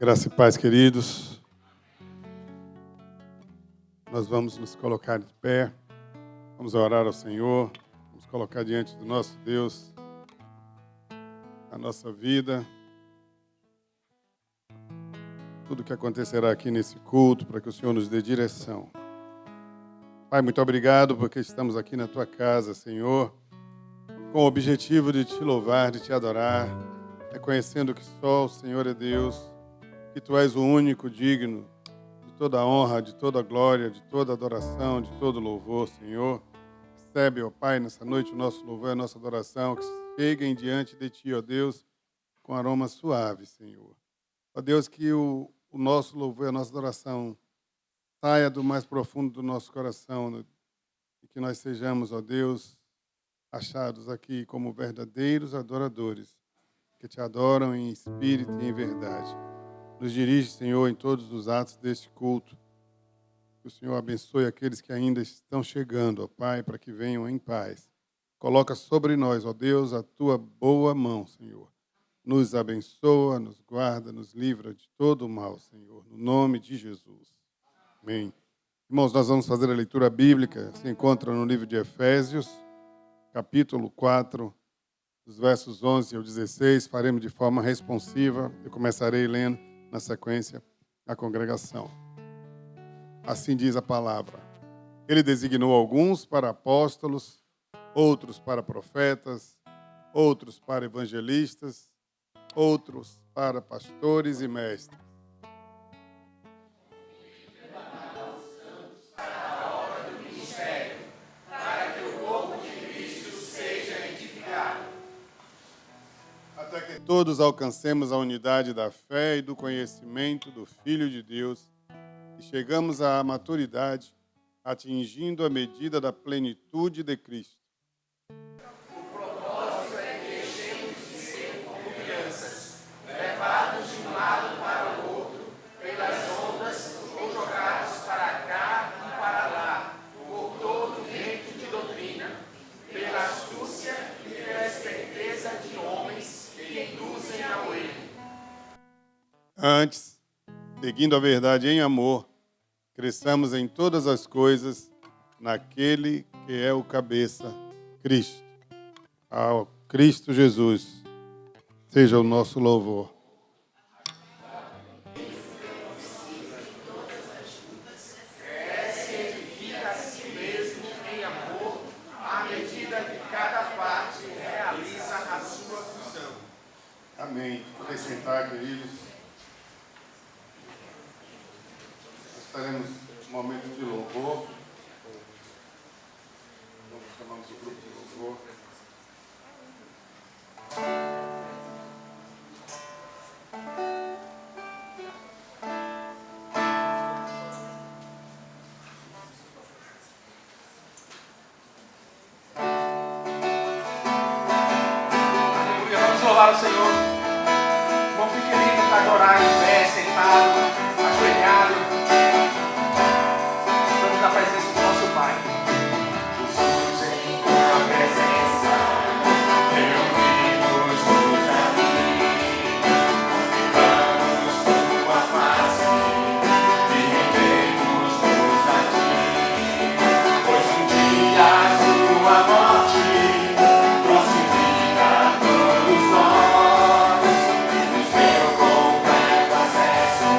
Graça e paz, queridos. Nós vamos nos colocar de pé, vamos orar ao Senhor, vamos colocar diante do nosso Deus a nossa vida, tudo que acontecerá aqui nesse culto, para que o Senhor nos dê direção. Pai, muito obrigado porque estamos aqui na Tua casa, Senhor, com o objetivo de Te louvar, de Te adorar, reconhecendo que só o Senhor é Deus, que Tu és o único digno de toda a honra, de toda a glória, de toda a adoração, de todo o louvor, Senhor. Recebe, ó Pai, nessa noite o nosso louvor, a nossa adoração, que cheguem diante de Ti, ó Deus, com aroma suave, Senhor. Ó Deus, que o nosso louvor, a nossa adoração saia do mais profundo do nosso coração, e que nós sejamos, ó Deus, achados aqui como verdadeiros adoradores, que Te adoram em espírito e em verdade. Nos dirige, Senhor, em todos os atos deste culto. Que o Senhor abençoe aqueles que ainda estão chegando, ó Pai, para que venham em paz. Coloca sobre nós, ó Deus, a Tua boa mão, Senhor. Nos abençoa, nos guarda, nos livra de todo o mal, Senhor. No nome de Jesus. Amém. Irmãos, nós vamos fazer a leitura bíblica. Se encontra no livro de Efésios, capítulo 4, dos versos 11 ao 16. Faremos de forma responsiva. Eu começarei lendo na sequência a congregação. Assim diz a palavra. Ele designou alguns para apóstolos, outros para profetas, outros para evangelistas, outros para pastores e mestres. Até que todos alcancemos a unidade da fé e do conhecimento do Filho de Deus e chegamos à maturidade, atingindo a medida da plenitude de Cristo. O propósito é que deixemos de ser como crianças, levados de um lado para o outro, pelas ondas ou jogados para cá e para lá, por todo vento de doutrina, pela astúcia e pela esperteza de homens que induzem ao erro. Antes, seguindo a verdade em amor, cresçamos em todas as coisas naquele que é o cabeça, Cristo. Ao Cristo Jesus, seja o nosso louvor. Cresce e edifica a si mesmo em amor, à medida que cada parte realiza a sua função. Amém. Podem sentar, queridos. Nós teremos um momento de louvor. Vamos chamar o grupo de louvor. Aleluia, vamos louvar o Senhor. Irmão, fique livre para adorar em pé, sentado, ajoelhado. Estamos na presença do nosso Pai. Jesus em tua presença, reunidos nos aqui, contemplamos tua face e rendemos-nos a ti. Pois um dia a tua morte crucifica todos nós, nos deu completo acesso.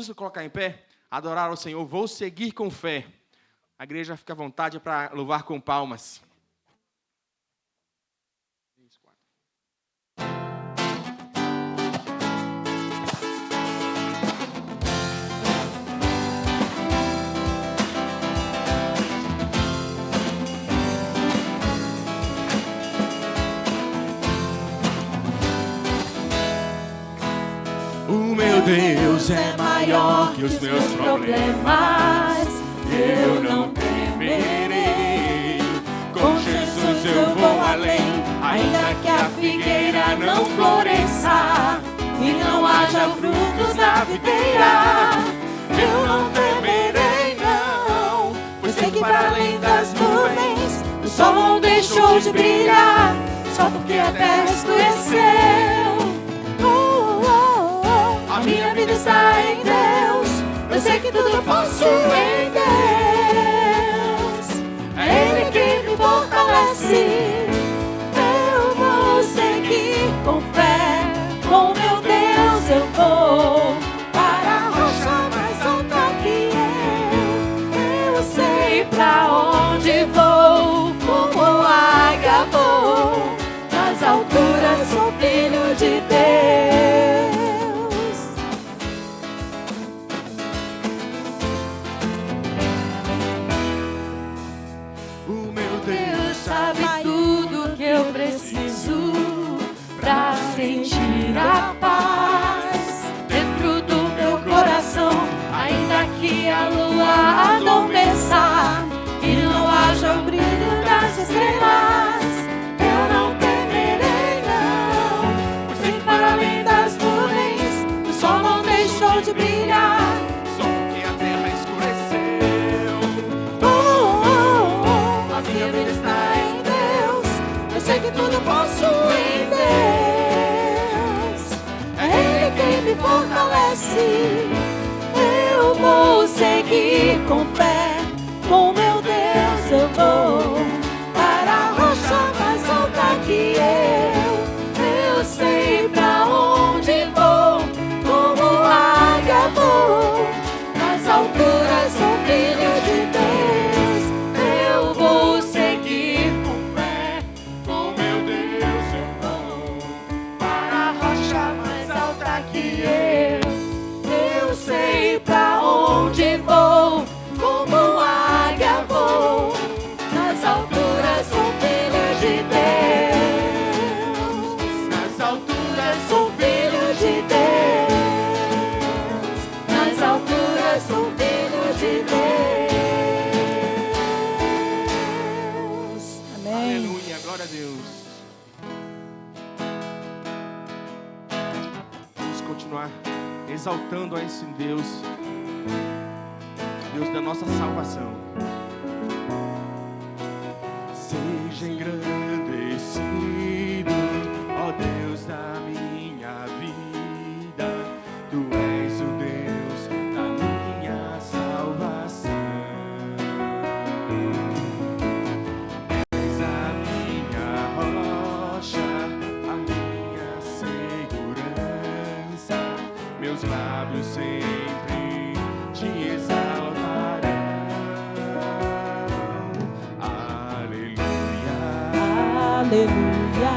Vamos nos colocar em pé, adorar ao Senhor. Vou seguir com fé. A igreja fica à vontade para louvar com palmas. O meu Deus é maior que os meus problemas. Eu não temerei. Com Jesus eu vou além. Ainda que a figueira não floresça e não haja frutos na videira, eu não temerei não, pois sei que para além das nuvens o sol não deixou de brilhar, só porque a terra escureceu. A minha vida está em Deus, eu sei que tudo eu posso em Deus. É Ele que me fortalece. Eu vou seguir com fé, com meu Deus eu vou para a rocha mais alta que eu sei pra onde vou, como águia vou, nas alturas sou filho de Deus. Eu preciso pra sentir a paz dentro do meu coração, ainda que a lua adormeça e não haja o brilho das estrelas, eu não temerei não, pois sei que para além das nuvens o sol não deixou de brilhar, só porque a terra escureceu. A minha vida está em Deus, eu sei que tudo posso em Deus. É Ele quem me fortalece. Eu vou seguir com fé, com meu Deus eu vou para a rocha mais alta que eu sei pra onde vou, como águia vou, nas alturas sou filho de Deus. Eu vou seguir com fé, com meu Deus eu vou para a rocha mais alta que eu sei pra onde vou, como águia vou, nas alturas sou filho de Deus, nas alturas sou filho de Deus, nas alturas sou filho de Deus. Amém. Aleluia, glória a Deus. Vamos continuar exaltando a esse Deus, Deus da nossa salvação. Seja engrandecido, ó Deus da minha vida, Tu és o Deus da minha salvação. És a minha rocha, a minha segurança, meus lábios sempre te exaltarão. Aleluia, Aleluia.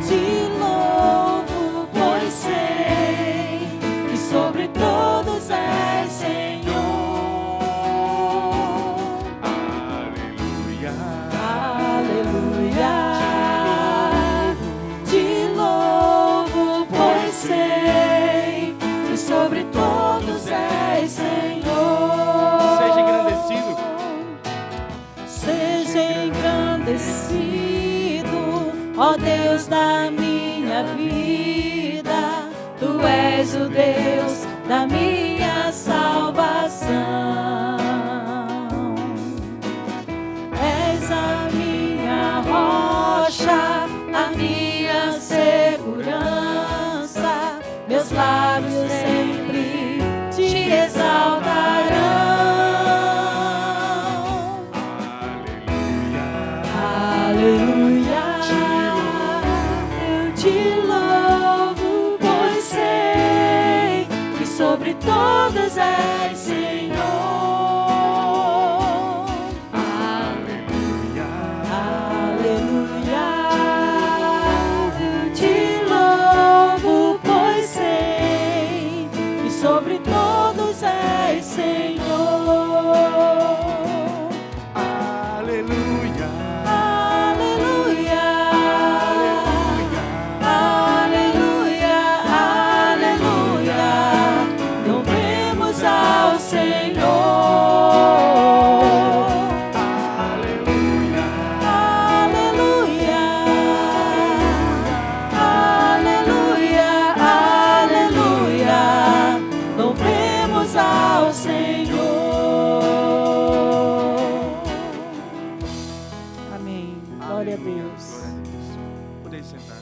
Te louvo, pois sei que sobre todos és Senhor. aleluia, Aleluia. Te louvo, pois sei que sobre todos és Senhor. Seja engrandecido. Seja engrandecido, ó Deus da minha vida, Tu és o Deus da minha salvação. És a minha rocha, a minha segurança, meus lábios sempre te exaltarão. Aleluia, eu te louvo, pois sei sobre todos és Senhor. Aleluia. Aleluia. Te louvo, pois sei que sobre todos és Senhor. Aleluia. Aleluia. Aleluia. Aleluia. Louvemos ao Senhor. Aleluia. Aleluia. Aleluia. Aleluia. Louvemos ao Senhor. Amém. Glória a Deus. Glória a Deus. Podeis sentar.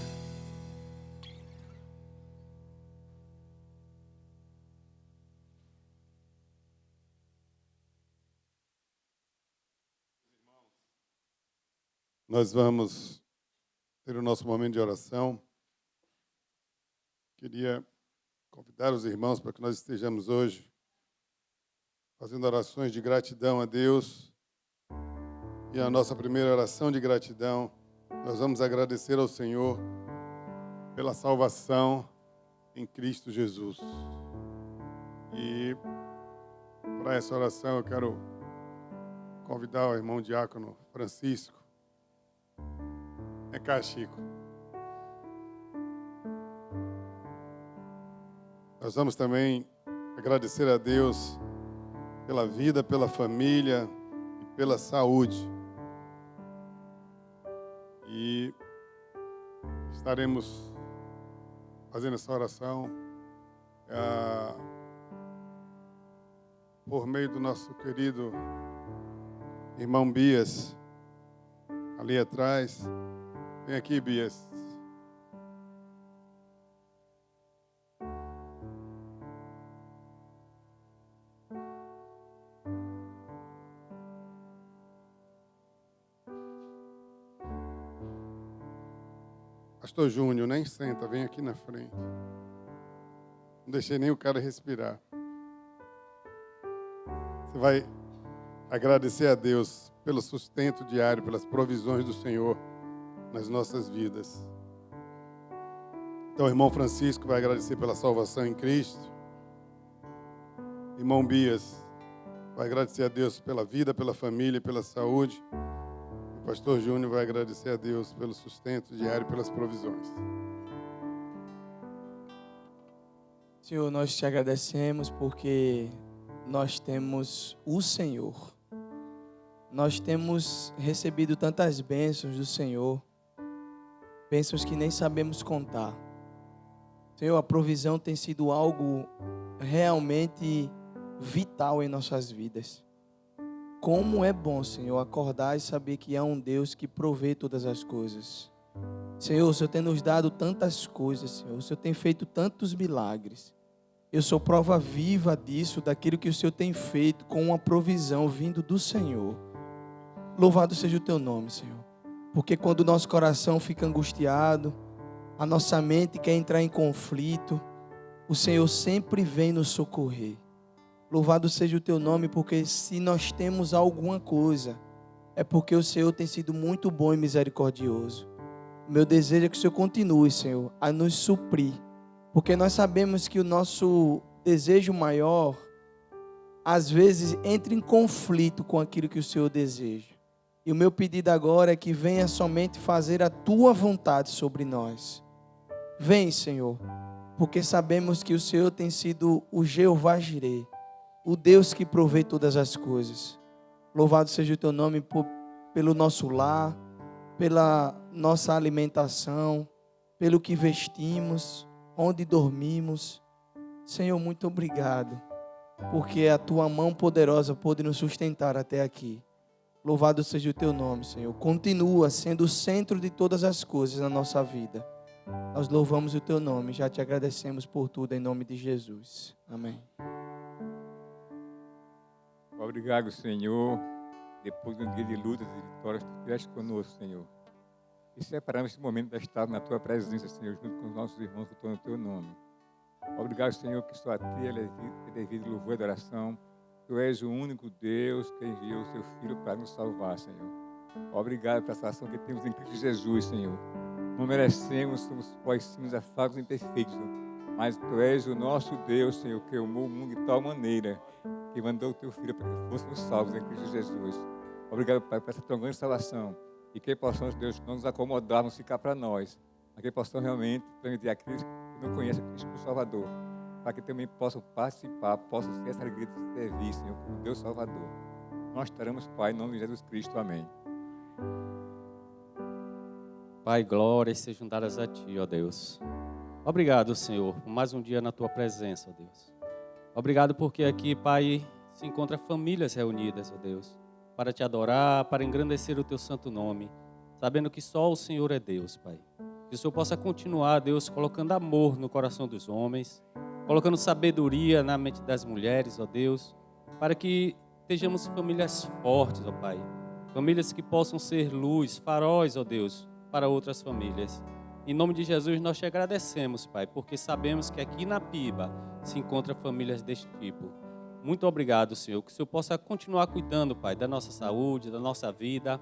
Nós vamos ter o nosso momento de oração. Queria convidar os irmãos para que nós estejamos hoje fazendo orações de gratidão a Deus. E a nossa primeira oração de gratidão, nós vamos agradecer ao Senhor pela salvação em Cristo Jesus. E para essa oração eu quero convidar o irmão diácono Francisco. Vem cá, Chico. Nós vamos também agradecer a Deus pela vida, pela família e pela saúde. E estaremos fazendo essa oração por meio do nosso querido irmão Bias, ali atrás. Vem aqui, Bias. Pastor Júnior, nem senta, vem aqui na frente. Não deixei nem o cara respirar. Você vai agradecer a Deus pelo sustento diário, pelas provisões do Senhor nas nossas vidas. Então, o irmão Francisco vai agradecer pela salvação em Cristo. Irmão Bias vai agradecer a Deus pela vida, pela família, pela saúde. O pastor Júnior vai agradecer a Deus pelo sustento diário, pelas provisões. Senhor, nós te agradecemos porque nós temos o Senhor. Nós temos recebido tantas bênçãos do Senhor, bênçãos que nem sabemos contar. Senhor, a provisão tem sido algo realmente vital em nossas vidas. Como é bom, Senhor, acordar e saber que há um Deus que provê todas as coisas. Senhor, o Senhor tem nos dado tantas coisas, Senhor. O Senhor tem feito tantos milagres. Eu sou prova viva disso, daquilo que o Senhor tem feito com uma provisão vindo do Senhor. Louvado seja o teu nome, Senhor. Porque quando o nosso coração fica angustiado, a nossa mente quer entrar em conflito, o Senhor sempre vem nos socorrer. Louvado seja o teu nome, porque se nós temos alguma coisa, é porque o Senhor tem sido muito bom e misericordioso. O meu desejo é que o Senhor continue, Senhor, a nos suprir, porque nós sabemos que o nosso desejo maior, às vezes, entra em conflito com aquilo que o Senhor deseja. E o meu pedido agora é que venha somente fazer a tua vontade sobre nós. Vem, Senhor, porque sabemos que o Senhor tem sido o Jeová Jireh, o Deus que provê todas as coisas. Louvado seja o teu nome pelo nosso lar, pela nossa alimentação, pelo que vestimos, onde dormimos. Senhor, muito obrigado, porque a tua mão poderosa pôde nos sustentar até aqui. Louvado seja o teu nome, Senhor. Continua sendo o centro de todas as coisas na nossa vida. Nós louvamos o teu nome, já te agradecemos por tudo em nome de Jesus. Amém. Obrigado, Senhor. Depois de um dia de lutas e vitórias, tu estiveste conosco, Senhor. E separamos esse momento de estar na tua presença, Senhor, junto com os nossos irmãos que estão no teu nome. Obrigado, Senhor, que só a Ti é devido louvor e adoração. Tu és o único Deus que enviou o Seu Filho para nos salvar, Senhor. Obrigado pela salvação que temos em Cristo Jesus, Senhor. Não merecemos, somos pós sim afados e imperfeitos, mas Tu és o nosso Deus, Senhor, que amou o mundo de tal maneira que mandou o Teu Filho para que fôssemos salvos em Cristo Jesus. Obrigado, Pai, por essa tão grande salvação. E que possamos, Deus, não nos acomodarmos, ficar para nós, mas que possamos realmente transmitir àqueles que não conhecem Cristo como Salvador, para que também possam participar, possam ser essa alegria de servir, Senhor, como Deus Salvador. Nós estaremos, Pai, em nome de Jesus Cristo. Amém. Pai, glórias sejam dadas a Ti, ó Deus. Obrigado, Senhor, por mais um dia na Tua presença, ó Deus. Obrigado porque aqui, Pai, se encontram famílias reunidas, ó Deus, para Te adorar, para engrandecer o Teu santo nome, sabendo que só o Senhor é Deus, Pai. Que o Senhor possa continuar, Deus, colocando amor no coração dos homens, colocando sabedoria na mente das mulheres, ó Deus, para que sejamos famílias fortes, ó Pai. Famílias que possam ser luz, faróis, ó Deus, para outras famílias. Em nome de Jesus, nós Te agradecemos, Pai, porque sabemos que aqui na Piba se encontram famílias deste tipo. Muito obrigado, Senhor, que o Senhor possa continuar cuidando, Pai, da nossa saúde, da nossa vida,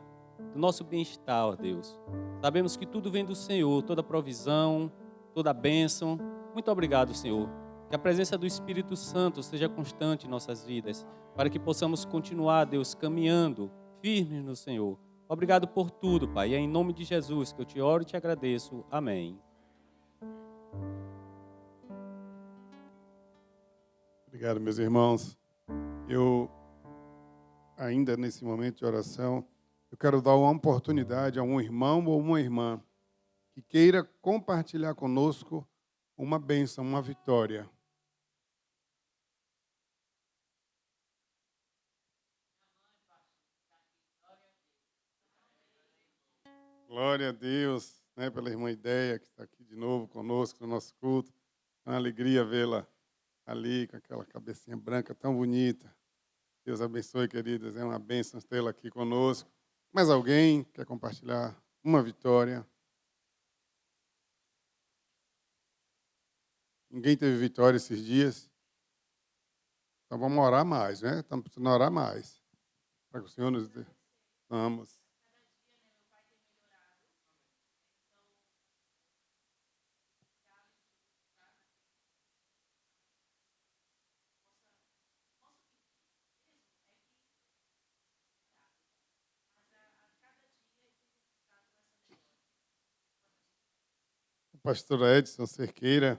do nosso bem-estar, ó Deus. Sabemos que tudo vem do Senhor, toda provisão, toda bênção. Muito obrigado, Senhor. Que a presença do Espírito Santo seja constante em nossas vidas, para que possamos continuar, Deus, caminhando firmes no Senhor. Obrigado por tudo, Pai. E é em nome de Jesus que eu Te oro e Te agradeço. Amém. Obrigado, meus irmãos. Eu, ainda nesse momento de oração, eu quero dar uma oportunidade a um irmão ou uma irmã que queira compartilhar conosco uma bênção, uma vitória. Glória a Deus, né, pela irmã Ideia, que está aqui de novo conosco no nosso culto. É uma alegria vê-la ali com aquela cabecinha branca tão bonita. Deus abençoe, queridas. É uma bênção tê-la aqui conosco. Mais alguém quer compartilhar uma vitória? Ninguém teve vitória esses dias? Então vamos orar mais, né? Estamos precisando orar mais. Para que o Senhor nos dê. Vamos. O pastor Edson Cerqueira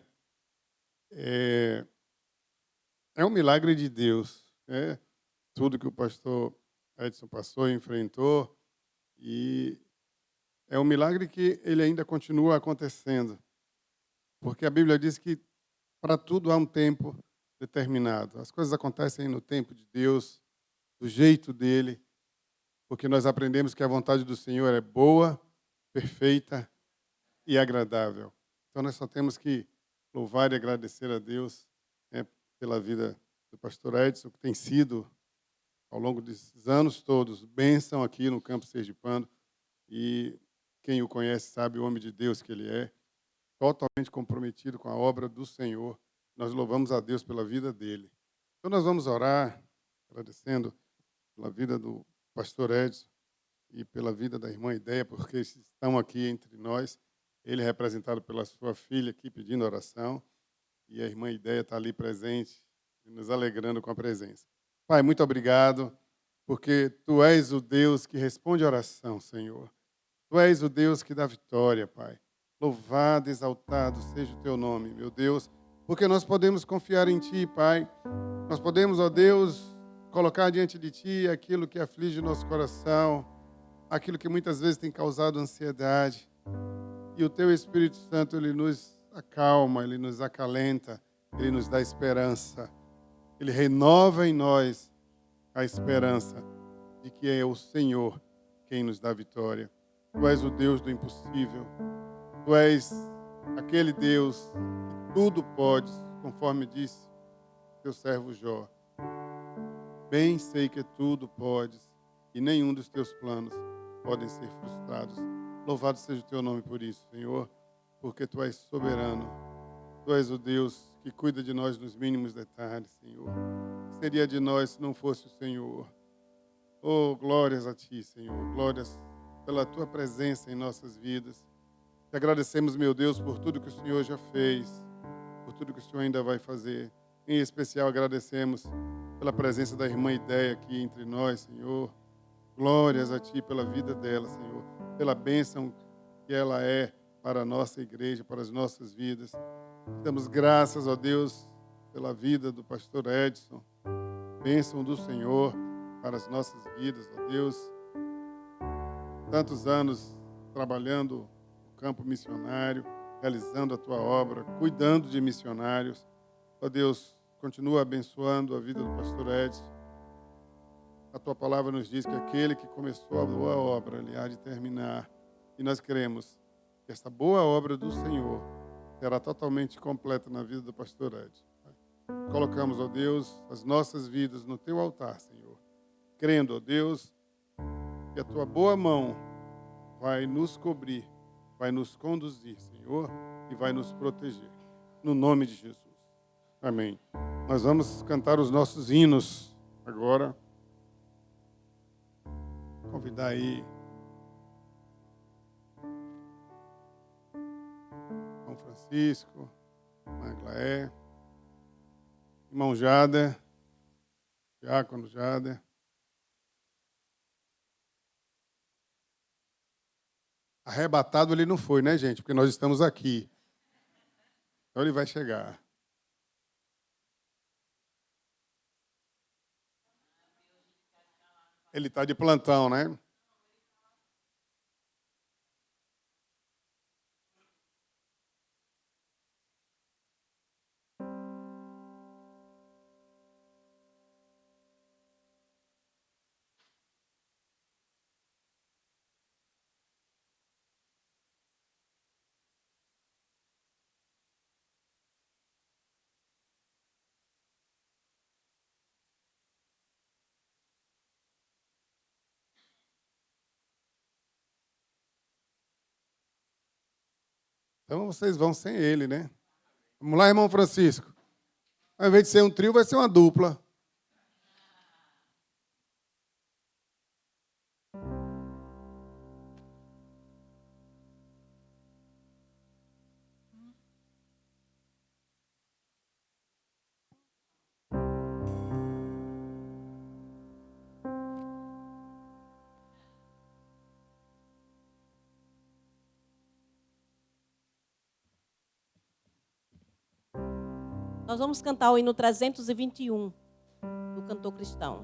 é um milagre de Deus, né? Tudo que o pastor Edson passou, enfrentou, e é um milagre que ele ainda continua acontecendo, porque a Bíblia diz que para tudo há um tempo determinado. As coisas acontecem no tempo de Deus, do jeito dele, porque nós aprendemos que a vontade do Senhor é boa, perfeita e agradável. Então nós só temos que louvar e agradecer a Deus, né, pela vida do pastor Edson, que tem sido, ao longo desses anos todos, bênção aqui no Campo Sergipano. E quem o conhece sabe o homem de Deus que ele é, totalmente comprometido com a obra do Senhor. Nós louvamos a Deus pela vida dele. Então nós vamos orar, agradecendo pela vida do pastor Edson e pela vida da irmã Ideia, porque estão aqui entre nós. Ele é representado pela sua filha aqui pedindo oração, e a irmã Ideia está ali presente, nos alegrando com a presença. Pai, muito obrigado, porque Tu és o Deus que responde a oração, Senhor. Tu és o Deus que dá vitória, Pai. Louvado, exaltado seja o Teu nome, meu Deus, porque nós podemos confiar em Ti, Pai. Nós podemos, ó Deus, colocar diante de Ti aquilo que aflige o nosso coração, aquilo que muitas vezes tem causado ansiedade. E o Teu Espírito Santo, Ele nos acalma, Ele nos acalenta, Ele nos dá esperança. Ele renova em nós a esperança de que é o Senhor quem nos dá vitória. Tu és o Deus do impossível. Tu és aquele Deus que tudo podes, conforme disse teu servo Jó. Bem sei que tudo podes e nenhum dos teus planos podem ser frustrados. Louvado seja o teu nome por isso, Senhor, porque Tu és soberano. Tu és o Deus que cuida de nós nos mínimos detalhes, Senhor. O que seria de nós se não fosse o Senhor? Oh, glórias a Ti, Senhor. Glórias pela Tua presença em nossas vidas. Te agradecemos, meu Deus, por tudo que o Senhor já fez, por tudo que o Senhor ainda vai fazer. Em especial, agradecemos pela presença da irmã Ideia aqui entre nós, Senhor. Glórias a Ti pela vida dela, Senhor. Pela bênção que ela é para a nossa igreja, para as nossas vidas. Damos graças, ó Deus, pela vida do pastor Edson. Bênção do Senhor para as nossas vidas, ó Deus. Tantos anos trabalhando no campo missionário, realizando a Tua obra, cuidando de missionários. Ó Deus, continua abençoando a vida do pastor Edson. A Tua palavra nos diz que aquele que começou a boa obra, ele há de terminar. E nós queremos que esta boa obra do Senhor será totalmente completa na vida do pastor Edson. Colocamos, ó Deus, as nossas vidas no Teu altar, Senhor. Crendo, ó Deus, que a Tua boa mão vai nos cobrir, vai nos conduzir, Senhor, e vai nos proteger. No nome de Jesus. Amém. Nós vamos cantar os nossos hinos agora. Convidar aí São Francisco, irmã Glaé, irmão Jader, diácono Jader. Arrebatado ele não foi, né, gente? Porque nós estamos aqui. Então ele vai chegar. Ele está de plantão, né? Então vocês vão sem ele, né? Vamos lá, irmão Francisco. Ao invés de ser um trio, vai ser uma dupla. Nós vamos cantar o hino 321 do cantor cristão.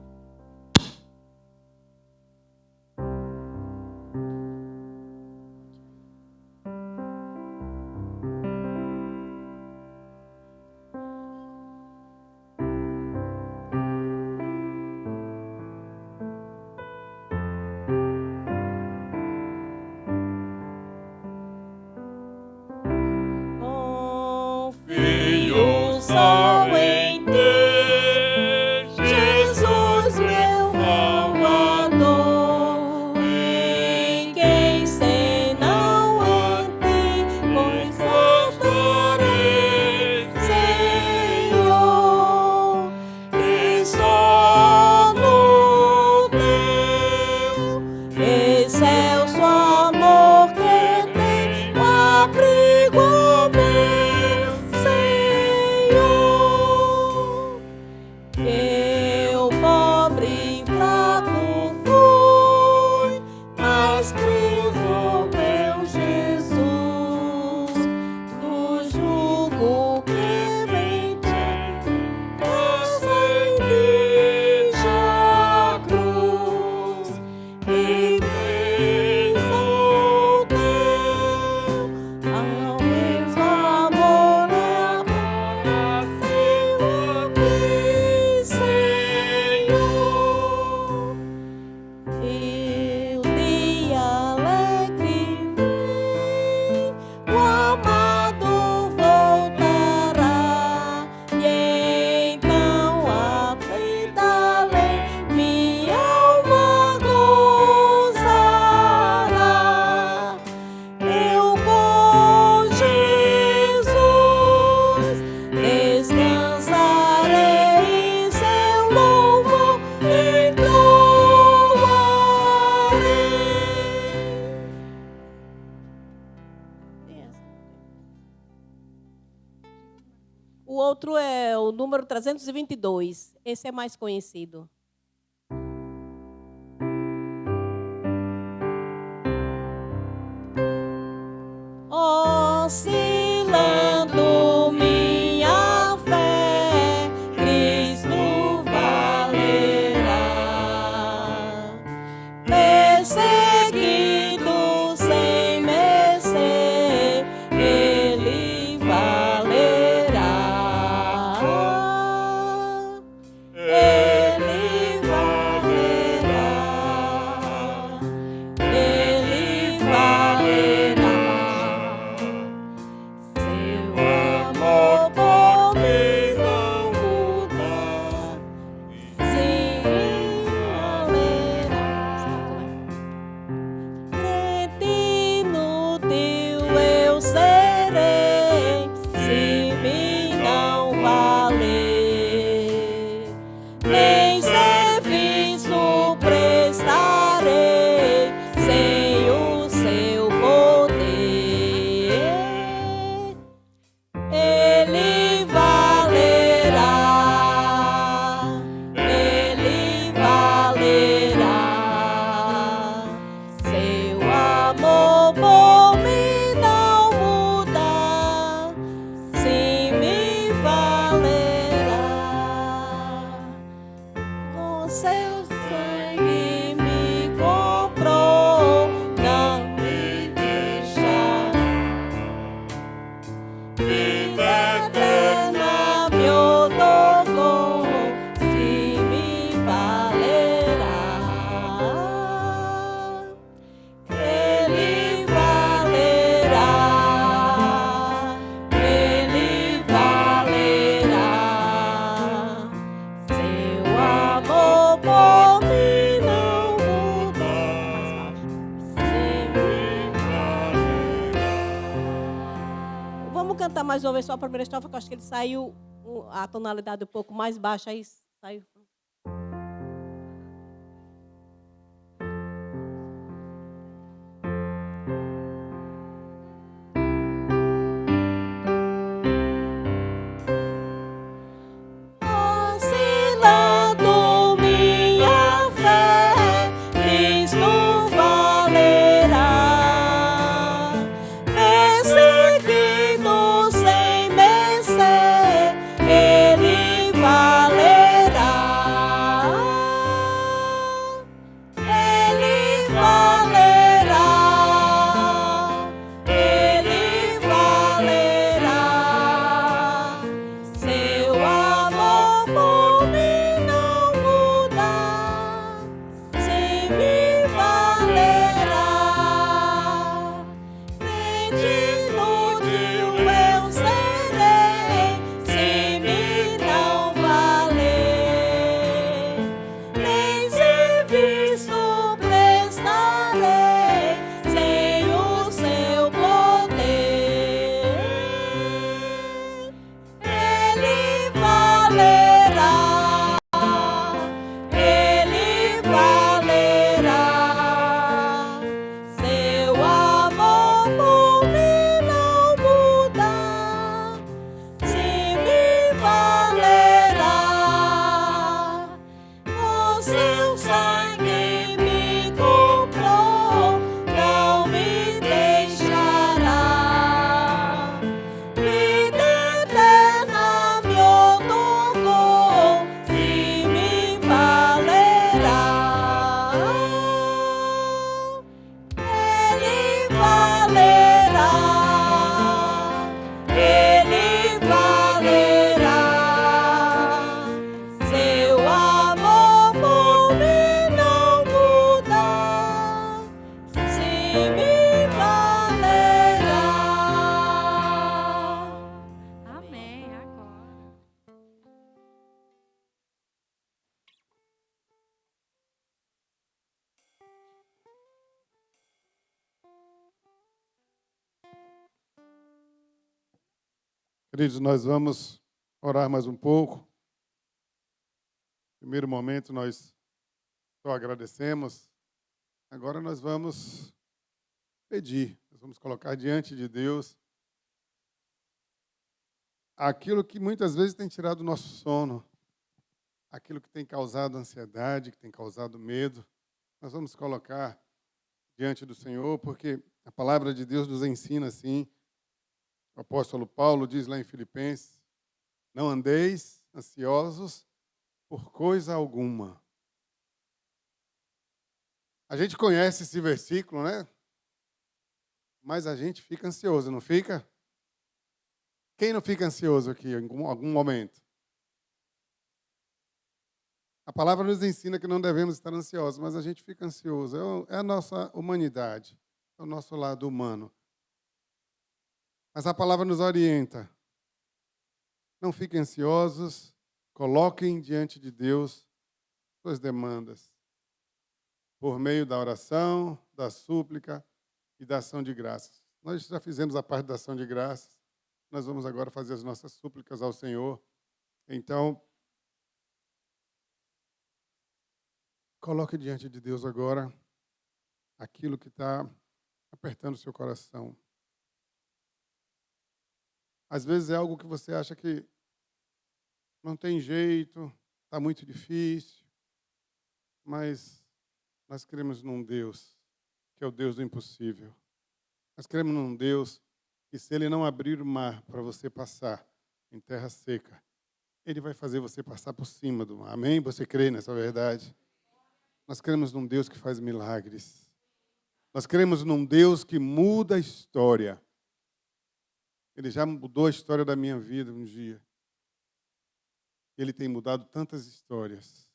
Confio só em Ti, Jesus, meu Salvador. Em quem senão em Ti confiarei, Senhor. E só no Teu excelso amor que tem abrigo meu Senhor. Eu, pobre e fraco fui, mas Cristo, meu Jesus, do jugo que vem de aceite a cruz, e bem teu, ao mesmo amor, assim o fiz, Senhor. número 322. Esse é mais conhecido. Oscilando minha fé, Cristo valerá. Perseguido sem merecer, Ele valerá. Ele valerá. Ele valerá. Seu amor por mim não muda. Sim, valerá. Crente inútil eu serei, se me não valer. Nem serviço prestarei sem o seu poder. Ele valerá. Ele valerá. Seu amor por mim não muda. Sim, me valerá. Com seu sangue me comprou, não me deixará. Vida eterna me otorgou, se me valerá. Ele valerá. Ele valerá. Seu amor por mim não muda. Se me valerá. Vamos cantar mais uma vez só a primeira estrofe, que eu acho que ele saiu a tonalidade um pouco mais baixa, aí saiu. Oscilando minha fé, Cristo valerá. Perseguido sem merecer, Ele valerá. Ele valerá. Ele valerá. Seu amor por mim não muda. Se me valerá. Crente inútil eu serei, se me não valer. Nem serviço prestarei sem o seu poder. Ele valerá. Ele valerá. Seu amor por mim não muda. Se me valerá. Com seu sangue me comprou, não me deixará. Vida eterna me otorgou, se me valerá. Ele valerá. Ele valerá. Seu amor por mim não muda. Se me valerá. Amém. Agora. Queridos, nós vamos orar mais um pouco. Primeiro momento, nós só agradecemos. Agora nós vamos pedir, nós vamos colocar diante de Deus aquilo que muitas vezes tem tirado o nosso sono, aquilo que tem causado ansiedade, que tem causado medo, nós vamos colocar diante do Senhor, porque a palavra de Deus nos ensina assim. O apóstolo Paulo diz lá em Filipenses: não andeis ansiosos por coisa alguma. A gente conhece esse versículo, né? Mas a gente fica ansioso, não fica? Quem não fica ansioso aqui em algum momento? A palavra nos ensina que não devemos estar ansiosos, mas a gente fica ansioso. É a nossa humanidade, é o nosso lado humano. Mas a palavra nos orienta. Não fiquem ansiosos, coloquem diante de Deus suas demandas, por meio da oração, da súplica e da ação de graças. Nós já fizemos a parte da ação de graças, nós vamos agora fazer as nossas súplicas ao Senhor. Então, coloque diante de Deus agora aquilo que está apertando o seu coração. Às vezes é algo que você acha que não tem jeito, está muito difícil, mas nós cremos num Deus que é o Deus do impossível. Nós cremos num Deus que, se Ele não abrir o mar para você passar em terra seca, Ele vai fazer você passar por cima do mar. Amém? Você crê nessa verdade? Nós cremos num Deus que faz milagres. Nós cremos num Deus que muda a história. Ele já mudou a história da minha vida um dia. Ele tem mudado tantas histórias.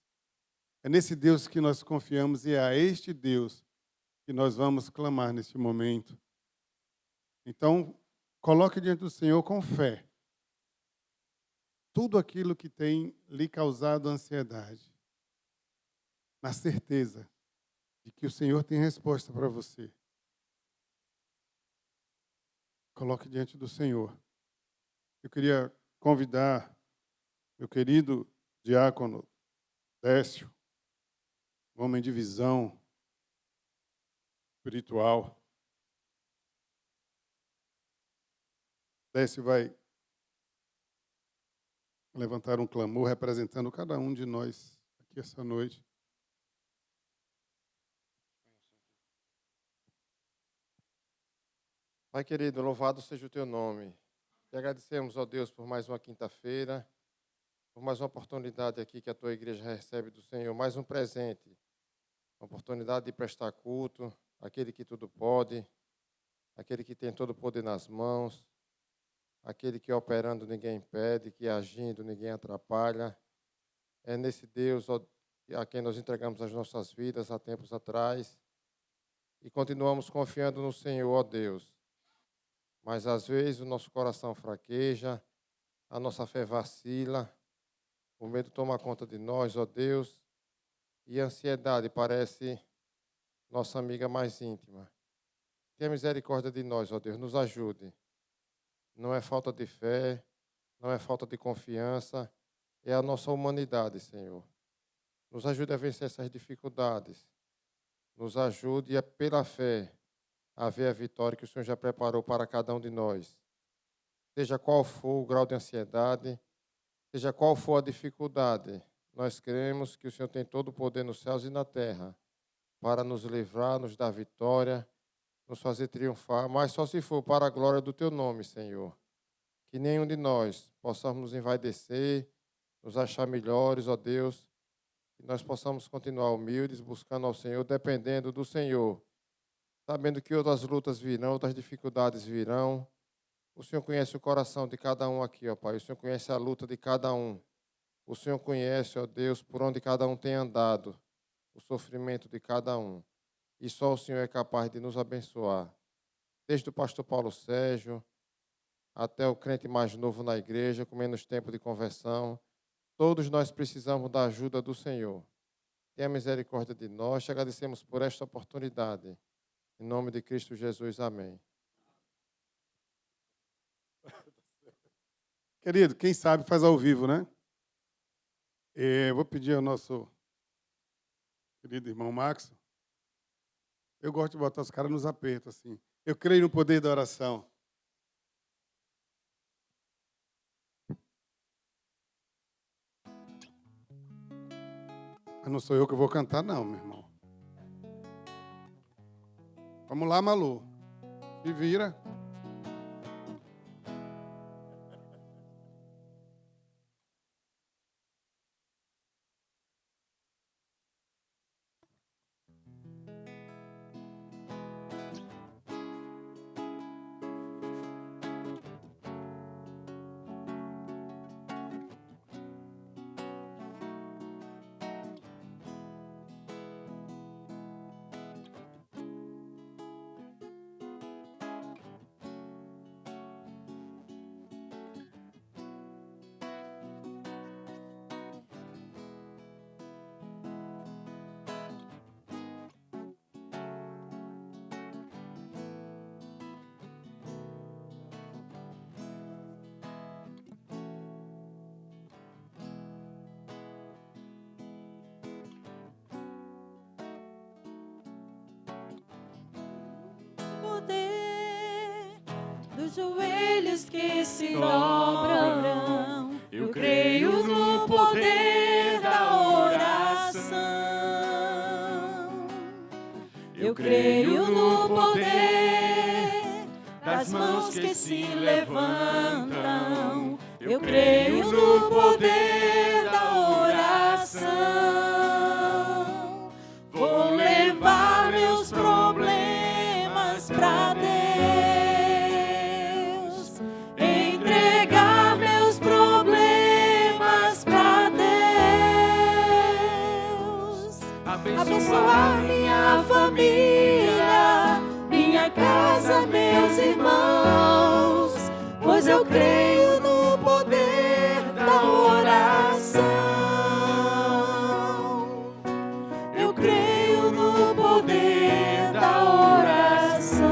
É nesse Deus que nós confiamos e é a este Deus que nós vamos clamar neste momento. Então, coloque diante do Senhor com fé tudo aquilo que tem lhe causado ansiedade, na certeza de que o Senhor tem resposta para você. Coloque diante do Senhor. Eu queria convidar meu querido diácono Décio, um homem de visão espiritual. Décio vai levantar um clamor representando cada um de nós aqui essa noite. Pai querido, louvado seja o teu nome. Te agradecemos, ó Deus, por mais uma quinta-feira, por mais uma oportunidade aqui que a tua igreja recebe do Senhor, mais um presente, uma oportunidade de prestar culto àquele que tudo pode, aquele que tem todo o poder nas mãos, aquele que operando ninguém impede, que agindo ninguém atrapalha. É nesse Deus a quem nós entregamos as nossas vidas há tempos atrás e continuamos confiando no Senhor, ó Deus. Mas, às vezes, o nosso coração fraqueja, a nossa fé vacila, o medo toma conta de nós, ó Deus, e a ansiedade parece nossa amiga mais íntima. Tenha misericórdia de nós, ó Deus, nos ajude. Não é falta de fé, não é falta de confiança, é a nossa humanidade, Senhor. Nos ajude a vencer essas dificuldades. Nos ajude pela fé a ver a vitória que o Senhor já preparou para cada um de nós. Seja qual for o grau de ansiedade, seja qual for a dificuldade, nós cremos que o Senhor tem todo o poder nos céus e na terra para nos livrar, nos dar vitória, nos fazer triunfar, mas só se for para a glória do teu nome, Senhor. Que nenhum de nós possamos nos envaidecer, nos achar melhores, ó Deus, que nós possamos continuar humildes, buscando ao Senhor, dependendo do Senhor, sabendo que outras lutas virão, outras dificuldades virão. O Senhor conhece o coração de cada um aqui, ó Pai. O Senhor conhece a luta de cada um. O Senhor conhece, ó Deus, por onde cada um tem andado, o sofrimento de cada um. E só o Senhor é capaz de nos abençoar. Desde o pastor Paulo Sérgio até o crente mais novo na igreja, com menos tempo de conversão, todos nós precisamos da ajuda do Senhor. Tenha misericórdia de nós. Te agradecemos por esta oportunidade. Em nome de Cristo Jesus, amém. Querido, quem sabe faz ao vivo, né? Eu vou pedir ao nosso querido irmão Max. Eu gosto de botar os caras nos apertos, assim. Eu creio no poder da oração. Mas não sou eu que vou cantar, não, meu irmão. Vamos lá, Malu. Se vira. Poder dos joelhos que se dobram. Eu creio no poder da oração. Eu creio no poder das mãos que se levantam. Eu creio no poder da oração. Vou levar meus problemas pra Deus, entregar meus problemas pra Deus, abençoar minha família, minha casa, meus irmãos, pois eu creio no poder da oração. Eu creio no poder da oração.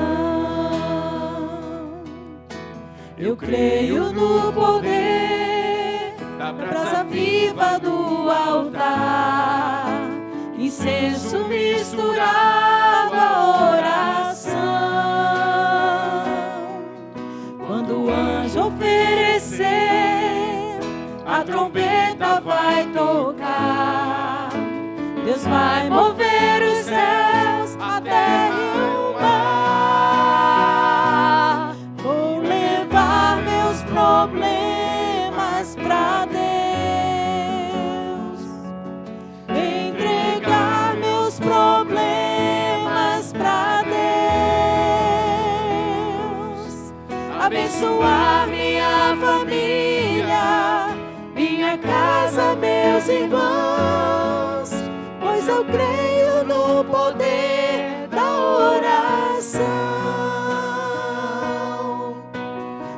Eu creio no poder da brasa viva do altar, incenso misturado à oração. Quando o anjo oferecer, a trombeta vai tocar. Deus vai mover os céus, a terra e o mar. Vou levar meus problemas pra Deus, entregar meus problemas pra Deus, abençoar minha família, minha casa, meus irmãos, pois eu creio no poder da oração.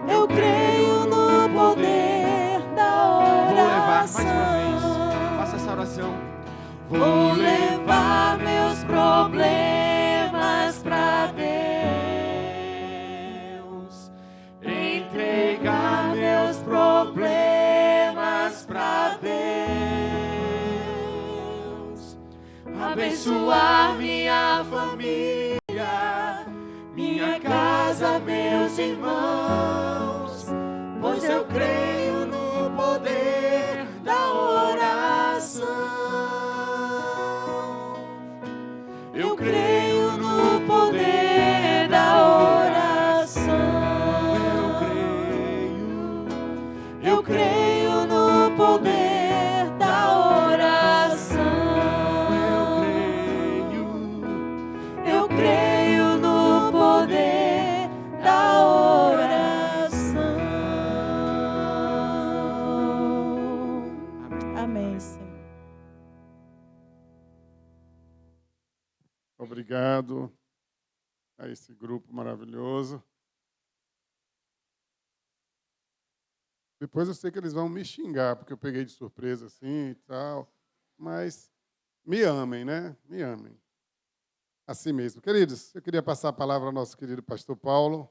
Eu creio no poder da oração. Vou levar mais uma vez. Faça essa oração. Vou levar meus problemas pra Deus, entregar meus problemas pra Deus, abençoar minha família, minha casa, meus irmãos, pois eu creio no poder da oração. Eu creio no poder da oração. Eu creio no poder da oração. Eu creio no poder da oração. Amém, Senhor. Obrigado a esse grupo maravilhoso. Depois eu sei que eles vão me xingar, porque eu peguei de surpresa assim e tal. Mas me amem, né? Me amem. Assim mesmo. Queridos, eu queria passar a palavra ao nosso querido pastor Paulo,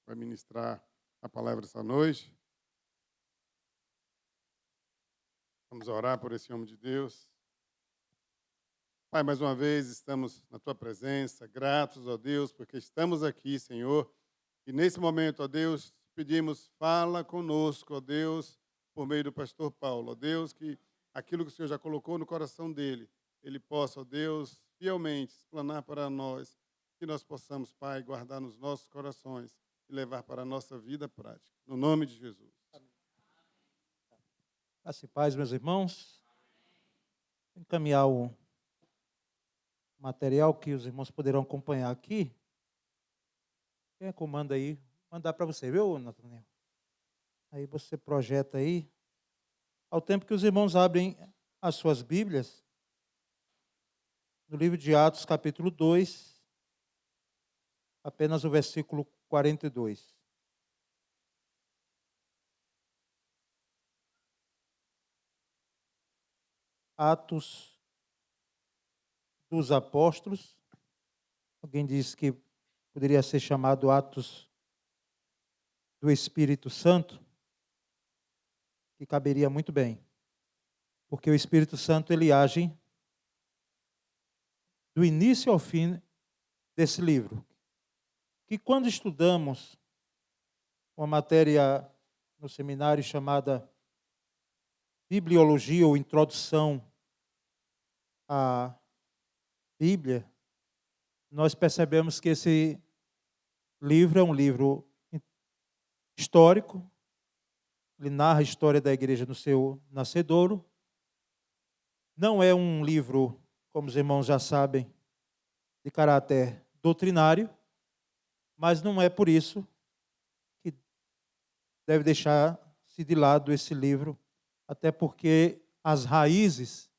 que vai ministrar a palavra essa noite. Vamos orar por esse homem de Deus. Pai, mais uma vez estamos na Tua presença, gratos, ó Deus, porque estamos aqui, Senhor. E nesse momento, ó Deus, pedimos, fala conosco, ó Deus, por meio do pastor Paulo. Ó Deus, que aquilo que o Senhor já colocou no coração dele, ele possa, ó Deus, fielmente explanar para nós, que nós possamos, Pai, guardar nos nossos corações e levar para a nossa vida prática. No nome de Jesus. Graça e paz, meus irmãos. Encaminhar o material que os irmãos poderão acompanhar aqui. Quem comanda aí, mandar para você, viu, Nathaniel? Aí você projeta aí. Ao tempo que os irmãos abrem as suas Bíblias, no livro de Atos, capítulo 2, apenas o versículo 42. Atos dos Apóstolos. Alguém disse que poderia ser chamado Atos do Espírito Santo, que caberia muito bem, porque o Espírito Santo ele age do início ao fim desse livro. Que quando estudamos uma matéria no seminário chamada Bibliologia ou Introdução à Bíblia, nós percebemos que esse livro é um livro histórico. Ele narra a história da igreja no seu nascedouro. Não é um livro, como os irmãos já sabem, de caráter doutrinário, mas não é por isso que deve deixar-se de lado esse livro, até porque as raízes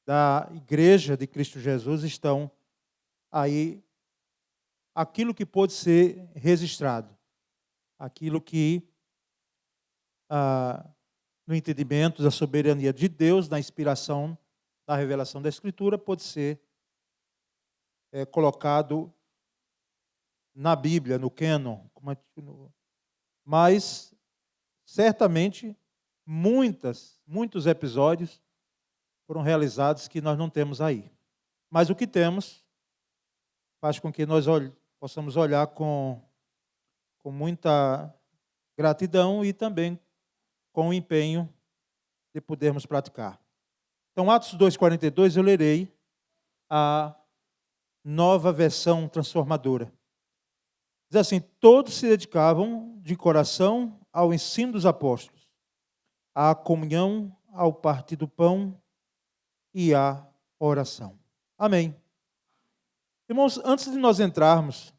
da igreja de Cristo Jesus estão aí, aquilo que pode ser registrado, aquilo que, no entendimento da soberania de Deus, na inspiração da revelação da Escritura, pode ser colocado na Bíblia, no cânon, mas certamente muitos episódios foram realizados que nós não temos aí. Mas o que temos faz com que nós possamos olhar com muita gratidão e também com o empenho de podermos praticar. Então, Atos 2,42, eu lerei a nova versão transformadora. Diz assim: todos se dedicavam de coração ao ensino dos apóstolos, à comunhão, ao partir do pão e à oração. Amém. Irmãos, antes de nós entrarmos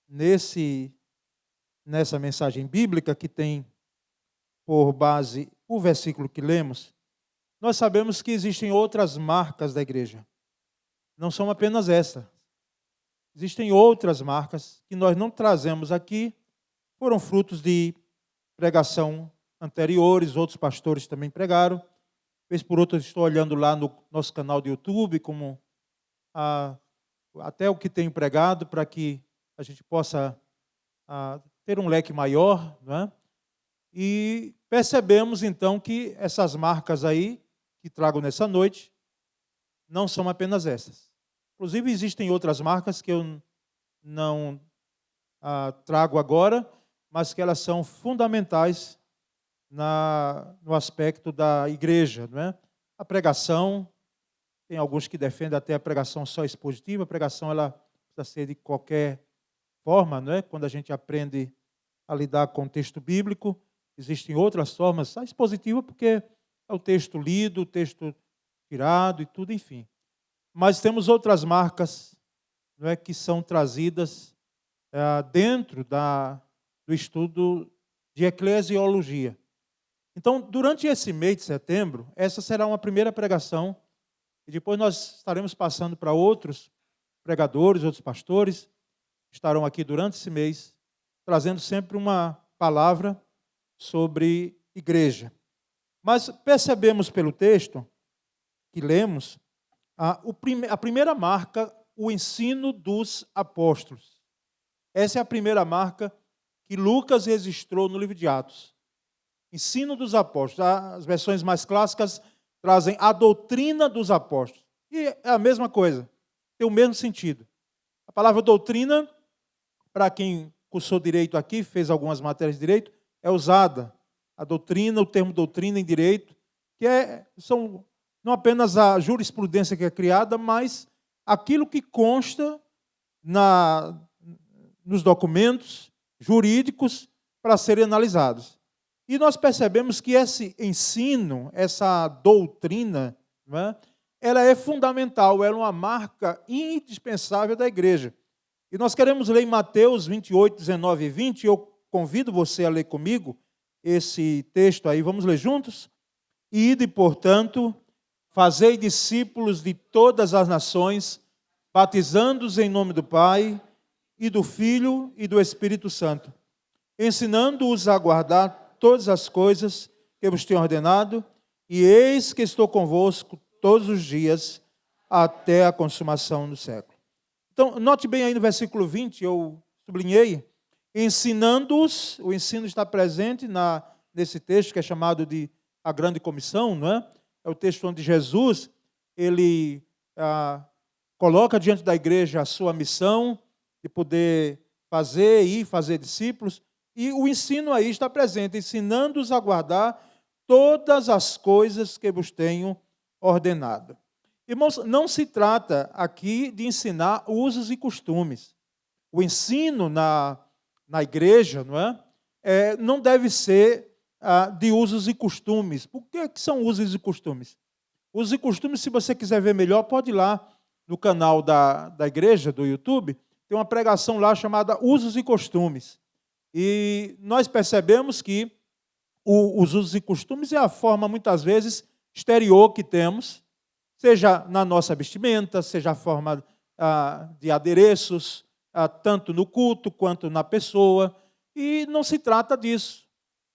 nessa mensagem bíblica que tem por base o versículo que lemos, nós sabemos que existem outras marcas da igreja. Não são apenas essa. Existem outras marcas que nós não trazemos aqui, foram frutos de pregação anteriores, outros pastores também pregaram. Vez por outra, estou olhando lá no nosso canal do YouTube, como até o que tenho pregado, para que a gente possa ter um leque maior, não é? E percebemos, então, que essas marcas aí, que trago nessa noite, não são apenas essas. Inclusive, existem outras marcas que eu não trago agora, mas que elas são fundamentais no aspecto da igreja, não é? A pregação, tem alguns que defendem até a pregação só expositiva. A pregação ela precisa ser de qualquer forma, não é? Quando a gente aprende a lidar com o texto bíblico, existem outras formas. A expositiva porque é o texto lido, o texto tirado e tudo, enfim. Mas temos outras marcas, não é, que são trazidas dentro do estudo de eclesiologia. Então, durante esse mês de setembro, essa será uma primeira pregação, e depois nós estaremos passando para outros pregadores, outros pastores, que estarão aqui durante esse mês, trazendo sempre uma palavra sobre igreja. Mas percebemos pelo texto que lemos, a primeira marca, o ensino dos apóstolos. Essa é a primeira marca que Lucas registrou no livro de Atos. Ensino dos apóstolos. As versões mais clássicas trazem a doutrina dos apóstolos. E é a mesma coisa, tem o mesmo sentido. A palavra doutrina, para quem cursou direito aqui, fez algumas matérias de direito, é usada. A doutrina, o termo doutrina em direito, são não apenas a jurisprudência que é criada, mas aquilo que consta nos documentos jurídicos para serem analisados. E nós percebemos que esse ensino, essa doutrina, não é? Ela é fundamental, ela é uma marca indispensável da igreja. E nós queremos ler em Mateus 28, 19 e 20, eu convido você a ler comigo esse texto aí, vamos ler juntos? Ide, portanto, fazei discípulos de todas as nações, batizando-os em nome do Pai, e do Filho e do Espírito Santo, ensinando-os a guardar todas as coisas que vos tenho ordenado, e eis que estou convosco todos os dias, até a consumação do século. Então, note bem aí no versículo 20, eu sublinhei, ensinando-os, o ensino está presente nesse texto que é chamado de a Grande Comissão, não é? É o texto onde Jesus, ele coloca diante da igreja a sua missão de poder fazer discípulos, e o ensino aí está presente, ensinando-os a guardar todas as coisas que vos tenho ordenado. Irmãos, não se trata aqui de ensinar usos e costumes. O ensino na igreja, não deve ser de usos e costumes. Por que são usos e costumes? Usos e costumes, se você quiser ver melhor, pode ir lá no canal da igreja, do YouTube, tem uma pregação lá chamada Usos e Costumes. E nós percebemos que os usos e costumes é a forma, muitas vezes, exterior que temos, seja na nossa vestimenta, seja a forma de adereços, tanto no culto quanto na pessoa, e não se trata disso.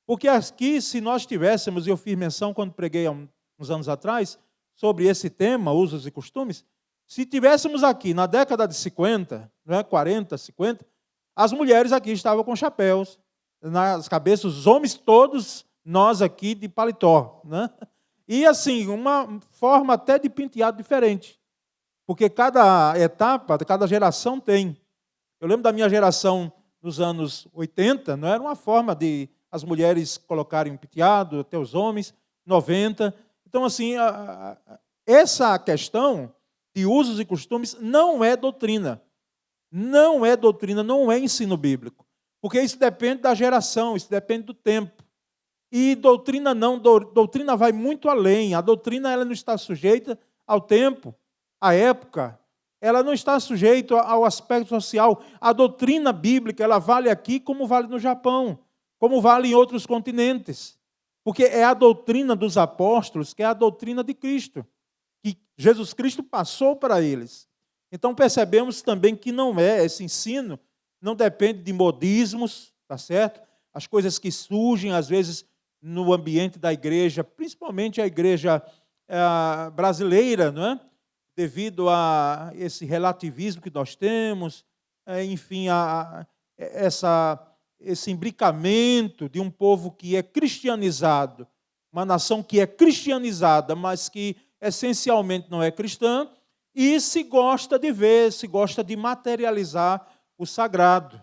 Porque aqui, se nós tivéssemos, e eu fiz menção quando preguei há uns anos atrás, sobre esse tema, usos e costumes, se tivéssemos aqui na década de 50, 40, 50, as mulheres aqui estavam com chapéus nas cabeças, os homens todos, nós aqui de paletó, né? E assim, uma forma até de penteado diferente, porque cada etapa, cada geração tem. Eu lembro da minha geração nos anos 80, não era uma forma de as mulheres colocarem um penteado, até os homens, 90. Então, assim, essa questão de usos e costumes não é doutrina. Não é doutrina, não é ensino bíblico. Porque isso depende da geração, isso depende do tempo. E doutrina não, doutrina vai muito além. A doutrina ela não está sujeita ao tempo, à época. Ela não está sujeita ao aspecto social. A doutrina bíblica ela vale aqui como vale no Japão, como vale em outros continentes. Porque é a doutrina dos apóstolos, que é a doutrina de Cristo, que Jesus Cristo passou para eles. Então percebemos também que não é esse ensino, não depende de modismos, tá certo? As coisas que surgem às vezes no ambiente da igreja, principalmente a igreja brasileira, não é? Devido a esse relativismo que nós temos, enfim, esse imbricamento de um povo que é cristianizado, uma nação que é cristianizada, mas que essencialmente não é cristã, e se gosta de ver, se gosta de materializar o sagrado.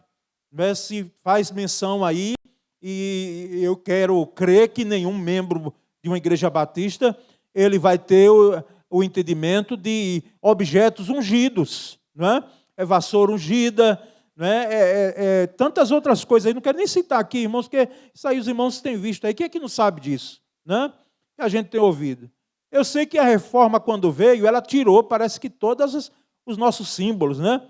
Né? Se faz menção aí, e eu quero crer que nenhum membro de uma igreja batista ele vai ter o entendimento de objetos ungidos, não é? É vassoura ungida, não é? Tantas outras coisas aí, não quero nem citar aqui, irmãos, porque isso aí os irmãos têm visto aí. Quem é que não sabe disso? Né? Que a gente tem ouvido. Eu sei que a reforma, quando veio, ela tirou, parece que todos os nossos símbolos, né?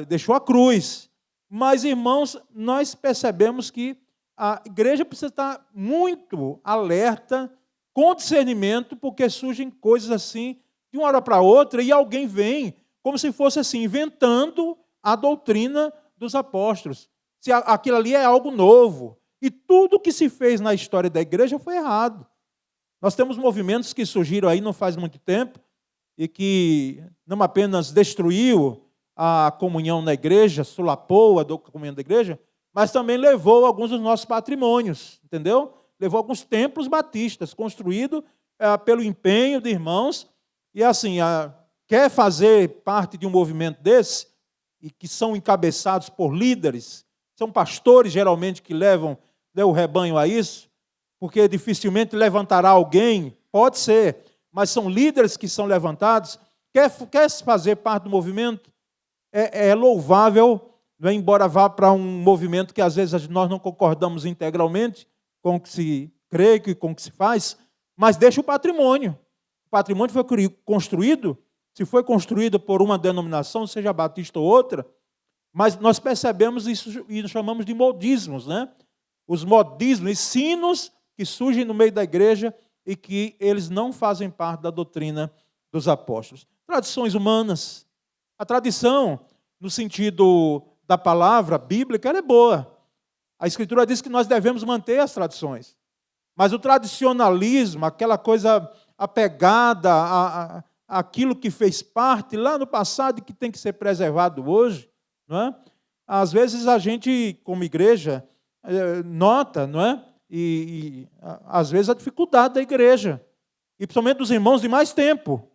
Deixou a cruz. Mas, irmãos, nós percebemos que a igreja precisa estar muito alerta, com discernimento, porque surgem coisas assim, de uma hora para outra, e alguém vem, como se fosse assim, inventando a doutrina dos apóstolos. Se aquilo ali é algo novo. E tudo que se fez na história da igreja foi errado. Nós temos movimentos que surgiram aí não faz muito tempo, e que não apenas destruiu a comunhão na igreja, solapou a comunhão da igreja, mas também levou alguns dos nossos patrimônios, entendeu? Levou alguns templos batistas, construídos pelo empenho de irmãos, e assim, quer fazer parte de um movimento desse, e que são encabeçados por líderes, são pastores geralmente que levam o rebanho a isso, porque dificilmente levantará alguém, pode ser, mas são líderes que são levantados, quer fazer parte do movimento, é louvável, né, embora vá para um movimento que às vezes nós não concordamos integralmente com o que se crê e com o que se faz, mas deixa o patrimônio. O patrimônio foi construído, se foi construído por uma denominação, seja batista ou outra, mas nós percebemos isso e chamamos de modismos, né? Os modismos, ensinos que surgem no meio da igreja e que eles não fazem parte da doutrina dos apóstolos. Tradições humanas. A tradição, no sentido da palavra bíblica, ela é boa. A Escritura diz que nós devemos manter as tradições. Mas o tradicionalismo, aquela coisa apegada àquilo que fez parte lá no passado e que tem que ser preservado hoje, não é? Às vezes a gente, como igreja, nota, não é? E às vezes a dificuldade da igreja, e principalmente dos irmãos de mais tempo,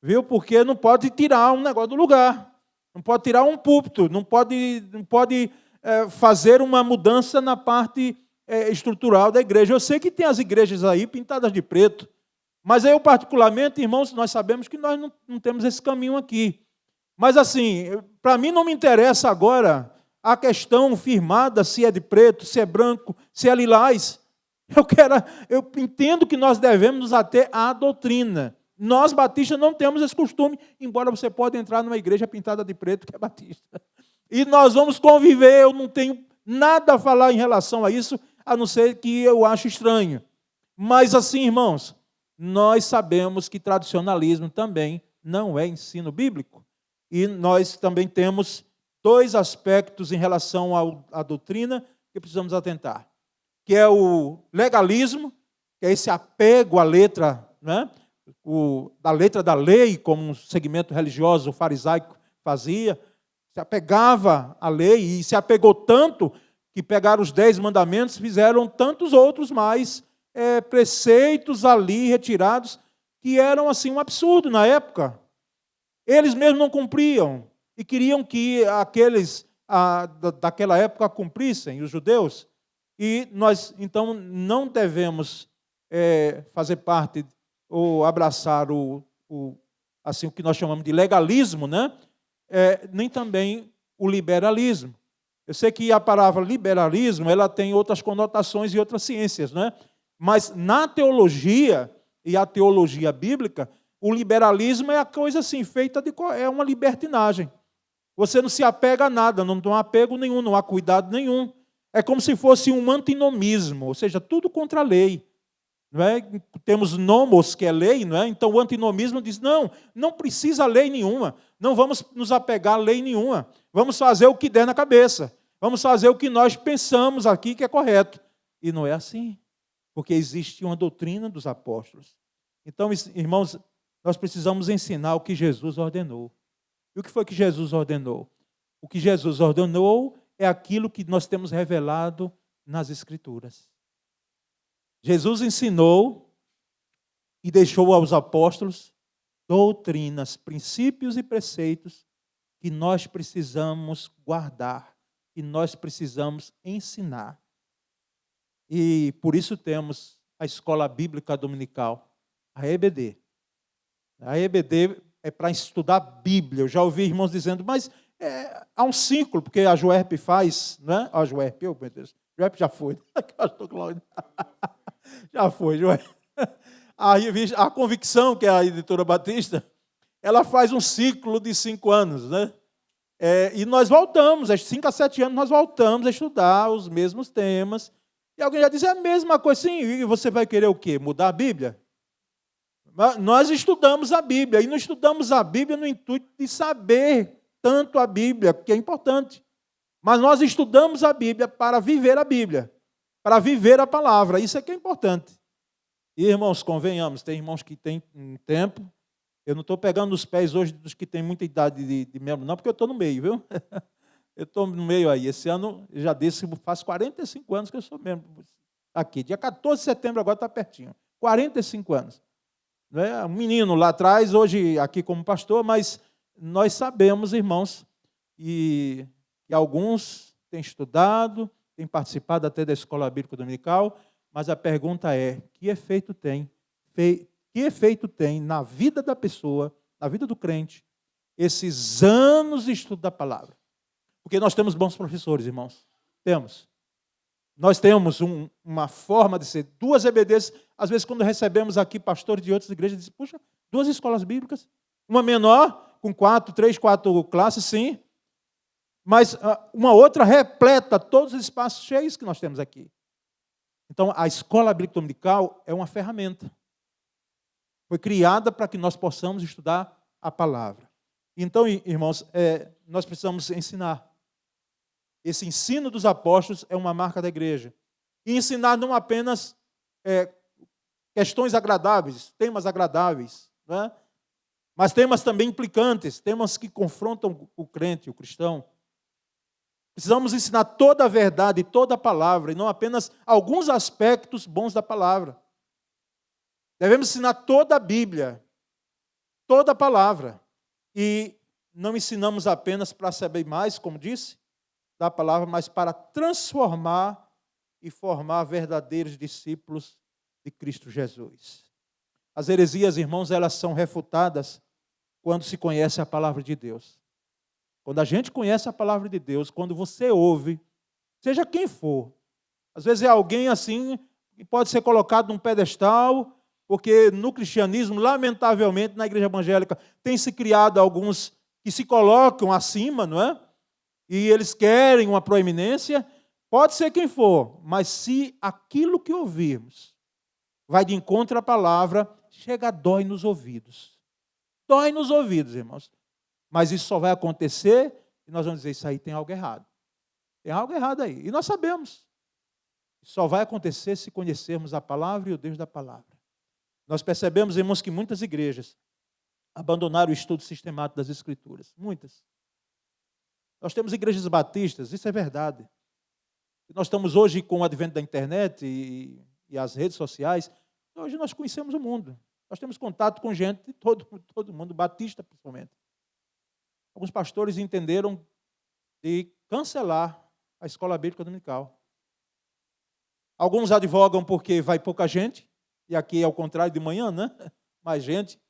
viu? Porque não pode tirar um negócio do lugar, não pode tirar um púlpito, não pode fazer uma mudança na parte estrutural da igreja. Eu sei que tem as igrejas aí pintadas de preto, mas eu particularmente, irmãos, nós sabemos que nós não temos esse caminho aqui. Mas assim, para mim não me interessa agora a questão firmada, se é de preto, se é branco, se é lilás. Eu entendo que nós devemos nos ater à doutrina. Nós, batistas, não temos esse costume, embora você pode entrar numa igreja pintada de preto, que é batista. E nós vamos conviver, eu não tenho nada a falar em relação a isso, a não ser que eu acho estranho. Mas assim, irmãos, nós sabemos que tradicionalismo também não é ensino bíblico. E nós também temos dois aspectos em relação à doutrina que precisamos atentar, que é o legalismo, que é esse apego à letra, né? Da letra da lei, como um segmento religioso farisaico fazia, se apegava à lei e se apegou tanto que pegaram os 10 mandamentos, fizeram tantos outros mais preceitos ali retirados que eram assim um absurdo na época. Eles mesmos não cumpriam e queriam que aqueles daquela época cumprissem, os judeus. E nós, então, não devemos fazer parte ou abraçar assim, o que nós chamamos de legalismo, né? Nem também o liberalismo. Eu sei que a palavra liberalismo ela tem outras conotações e outras ciências, né? Mas na teologia e a teologia bíblica, o liberalismo é a coisa assim, feita é uma libertinagem. Você não se apega a nada, não há apego nenhum, não há cuidado nenhum. É como se fosse um antinomismo, ou seja, tudo contra a lei. Não é? Temos nomos, que é lei, não é? Então o antinomismo diz, não precisa lei nenhuma, não vamos nos apegar a lei nenhuma, vamos fazer o que der na cabeça, vamos fazer o que nós pensamos aqui que é correto. E não é assim, porque existe uma doutrina dos apóstolos. Então, irmãos, nós precisamos ensinar o que Jesus ordenou. E o que foi que Jesus ordenou? O que Jesus ordenou é aquilo que nós temos revelado nas Escrituras. Jesus ensinou e deixou aos apóstolos doutrinas, princípios e preceitos que nós precisamos guardar, que nós precisamos ensinar. E por isso temos a Escola Bíblica Dominical, a EBD. A EBD é para estudar Bíblia. Eu já ouvi irmãos dizendo, mas há um ciclo, porque a Juerp faz, né? A Juerp, meu Deus, Juerp já foi. Já foi, Juerp. A Convicção, que é a editora Batista, ela faz um ciclo de 5 anos, né? E nós voltamos, 5 a 7 anos, nós voltamos a estudar os mesmos temas. E alguém já diz, é a mesma coisa, sim, e você vai querer o quê? Mudar a Bíblia? Nós estudamos a Bíblia, e não estudamos a Bíblia no intuito de saber tanto a Bíblia, que é importante. Mas nós estudamos a Bíblia para viver a Bíblia, para viver a palavra. Isso é que é importante. E, irmãos, convenhamos, tem irmãos que têm um tempo. Eu não estou pegando nos pés hoje dos que têm muita idade de membro, não, porque eu estou no meio, viu? Eu estou no meio aí. Esse ano, eu já disse, faz 45 anos que eu sou membro aqui. Dia 14 de setembro, agora está pertinho. 45 anos. Um menino lá atrás, hoje aqui como pastor, mas nós sabemos, irmãos, e alguns têm estudado, têm participado até da Escola Bíblica Dominical, Mas a pergunta é, que efeito tem na vida da pessoa, na vida do crente, esses anos de estudo da palavra? Porque nós temos bons professores, irmãos. Temos. Nós temos uma forma de ser. 2 EBDs, às vezes quando recebemos aqui pastores de outras igrejas, dizem, puxa, 2 escolas bíblicas, uma menor, com 3, 4 classes, sim, mas uma outra repleta todos os espaços cheios que nós temos aqui. Então, a escola bíblica dominical é uma ferramenta. Foi criada para que nós possamos estudar a palavra. Então, irmãos, nós precisamos ensinar. Esse ensino dos apóstolos é uma marca da igreja. E ensinar não apenas questões agradáveis, temas agradáveis, né? Mas temas também implicantes, temas que confrontam o crente, o cristão. Precisamos ensinar toda a verdade, toda a palavra, e não apenas alguns aspectos bons da palavra. Devemos ensinar toda a Bíblia, toda a palavra. E não ensinamos apenas para saber mais, como disse, da palavra, mas para transformar e formar verdadeiros discípulos de Cristo Jesus. As heresias, irmãos, elas são refutadas quando se conhece a palavra de Deus. Quando a gente conhece a palavra de Deus, quando você ouve, seja quem for, às vezes é alguém assim, que pode ser colocado num pedestal, porque no cristianismo, lamentavelmente, na igreja evangélica, tem se criado alguns que se colocam acima, não é? E eles querem uma proeminência, pode ser quem for, mas se aquilo que ouvirmos vai de encontro à palavra, chega a dói nos ouvidos. Dói nos ouvidos, irmãos. Mas isso só vai acontecer e nós vamos dizer, isso aí tem algo errado. Tem algo errado aí. E nós sabemos. Só vai acontecer se conhecermos a palavra e o Deus da palavra. Nós percebemos, irmãos, que muitas igrejas abandonaram o estudo sistemático das Escrituras. Muitas. Nós temos igrejas batistas, isso é verdade. Nós estamos hoje com o advento da internet e as redes sociais, hoje nós conhecemos o mundo. Nós temos contato com gente de todo mundo, batista principalmente. Alguns pastores entenderam de cancelar a escola bíblica dominical. Alguns advogam porque vai pouca gente, e aqui é o contrário de manhã, né? Mais gente.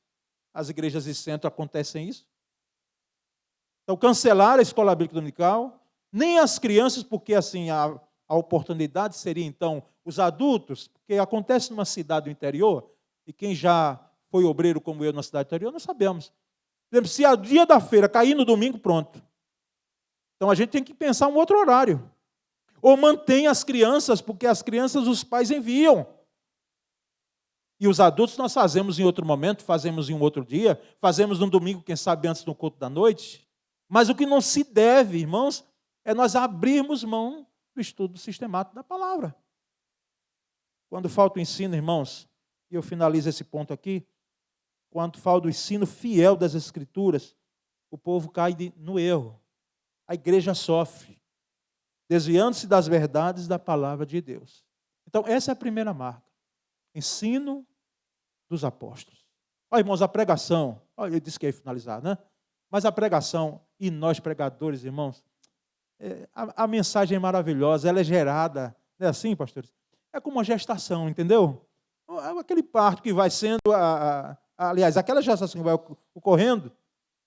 As igrejas de centro acontecem isso. Então, cancelar a escola bíblica dominical, nem as crianças, porque assim a oportunidade seria, então, os adultos, porque acontece numa cidade do interior, e quem já foi obreiro como eu na cidade do interior, nós sabemos. Por exemplo, se é o dia da feira cair no domingo, pronto. Então, a gente tem que pensar um outro horário. Ou mantém as crianças, porque as crianças os pais enviam. E os adultos nós fazemos em outro momento, fazemos em um outro dia, fazemos no domingo, quem sabe antes do culto da noite. Mas o que não se deve, irmãos, é nós abrirmos mão do estudo sistemático da palavra. Quando falta o ensino, irmãos, e eu finalizo esse ponto aqui, quando falta o ensino fiel das Escrituras, o povo cai no erro. A igreja sofre, desviando-se das verdades da palavra de Deus. Então, essa é a primeira marca. Ensino dos apóstolos. Olha, irmãos, a pregação, eu disse que ia finalizar, né? Mas a pregação, e nós pregadores, irmãos, a mensagem é maravilhosa, ela é gerada, não é assim, pastores? É como uma gestação, entendeu? Aquele parto que vai sendo, aliás, aquela gestação que vai ocorrendo,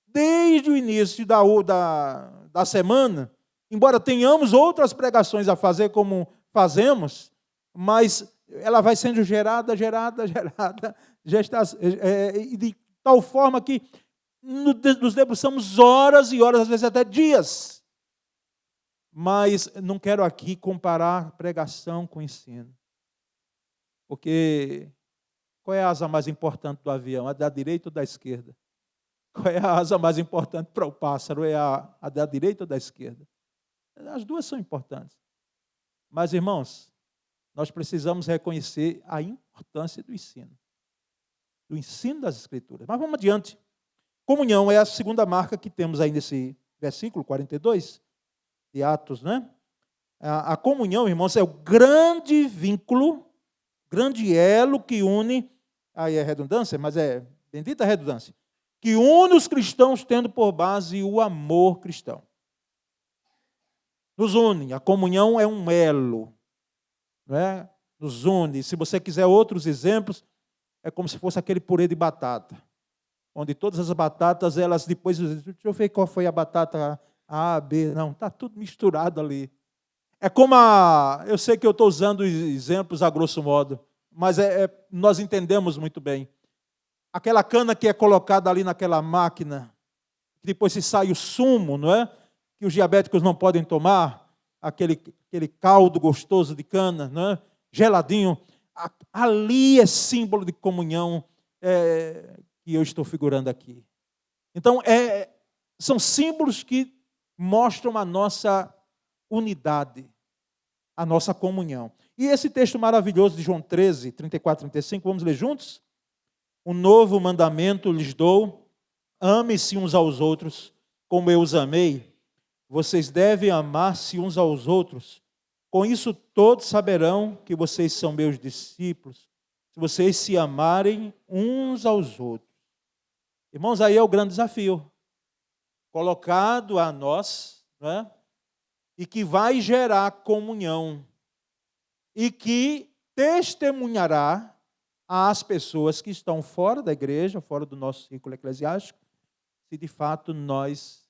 desde o início da semana, embora tenhamos outras pregações a fazer como fazemos, mas ela vai sendo gerada, e de tal forma que nos debruçamos horas e horas, às vezes até dias. Mas não quero aqui comparar pregação com ensino. Porque qual é a asa mais importante do avião? A da direita ou da esquerda? Qual é a asa mais importante para o pássaro? É a da direita ou da esquerda? As duas são importantes. Mas, irmãos, nós precisamos reconhecer a importância do ensino das Escrituras. Mas vamos adiante. Comunhão é a segunda marca que temos aí nesse versículo 42 de Atos, né? A comunhão, irmãos, é o grande vínculo, grande elo que une, aí é redundância, mas é bendita redundância, que une os cristãos tendo por base o amor cristão. Nos une, a comunhão é um elo, não é? Zune. Se você quiser outros exemplos, é como se fosse aquele purê de batata, onde todas as batatas, elas depois, deixa eu ver qual foi a batata A, B, não, está tudo misturado ali. É como eu sei que eu estou usando exemplos a grosso modo, mas nós entendemos muito bem. Aquela cana que é colocada ali naquela máquina, que depois se sai o sumo, não é? Que os diabéticos não podem tomar, aquele caldo gostoso de cana, não é? Geladinho. Ali é símbolo de comunhão que eu estou figurando aqui. Então, são símbolos que mostram a nossa unidade, a nossa comunhão. E esse texto maravilhoso de João 13, 34 e 35, vamos ler juntos? Um novo mandamento lhes dou, amem-se uns aos outros, como eu os amei. Vocês devem amar-se uns aos outros. Com isso todos saberão que vocês são meus discípulos, se vocês se amarem uns aos outros. Irmãos, aí é o grande desafio, colocado a nós, não é? E que vai gerar comunhão, e que testemunhará às pessoas que estão fora da igreja, fora do nosso círculo eclesiástico, se de fato nós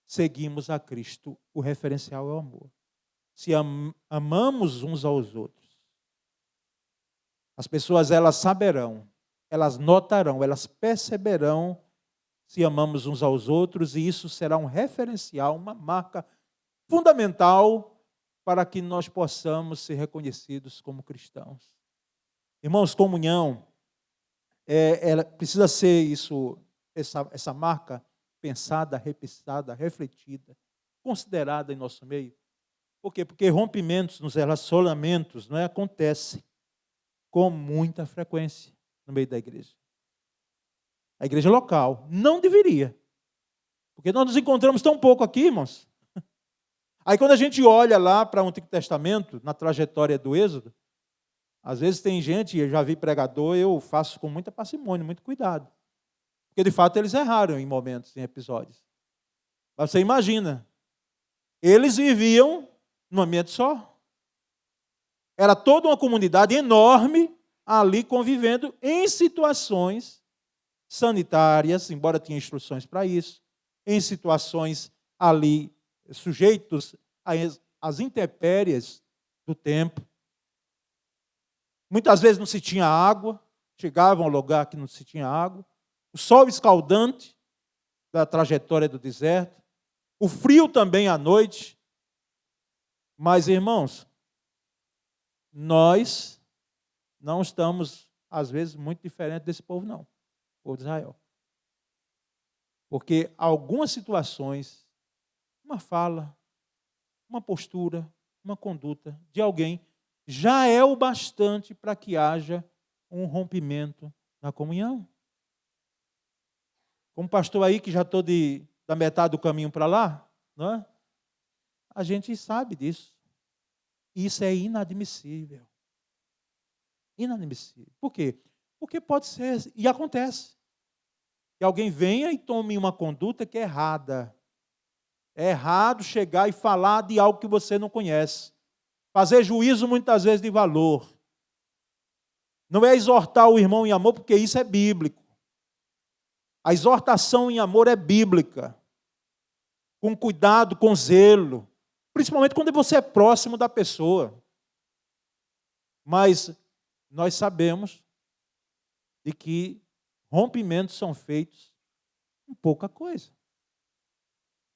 seguimos a Cristo. O referencial é o amor. Se amamos uns aos outros, as pessoas, elas saberão, elas notarão, elas perceberão se amamos uns aos outros, e isso será um referencial, uma marca fundamental para que nós possamos ser reconhecidos como cristãos. Irmãos, comunhão, ela precisa ser essa marca pensada, repensada, refletida, considerada em nosso meio. Por quê? Porque rompimentos nos relacionamentos não acontecem com muita frequência no meio da igreja. A igreja local não deveria, porque nós nos encontramos tão pouco aqui, irmãos. Aí quando a gente olha lá para o Antigo Testamento, na trajetória do Êxodo, às vezes tem gente, eu já vi pregador, eu faço com muita parcimônia, muito cuidado. Porque de fato eles erraram em momentos, em episódios. Mas você imagina, eles viviam num ambiente só. Era toda uma comunidade enorme ali convivendo em situações sanitárias, embora tinha instruções para isso, em situações ali sujeitos às intempéries do tempo. Muitas vezes não se tinha água, chegavam ao lugar que não se tinha água, o sol escaldante da trajetória do deserto, o frio também à noite. Mas, irmãos, nós não estamos, às vezes, muito diferentes desse povo, não, o povo de Israel. Porque algumas situações, uma fala, uma postura, uma conduta de alguém já é o bastante para que haja um rompimento na comunhão. Como pastor aí, que já estou da metade do caminho para lá, não é? A gente sabe disso. Isso é inadmissível. Inadmissível. Por quê? Porque pode ser, e acontece, que alguém venha e tome uma conduta que é errada. É errado chegar e falar de algo que você não conhece. Fazer juízo muitas vezes de valor. Não é exortar o irmão em amor, porque isso é bíblico. A exortação em amor é bíblica. Com cuidado, com zelo. Principalmente quando você é próximo da pessoa. Mas nós sabemos de que rompimentos são feitos com pouca coisa.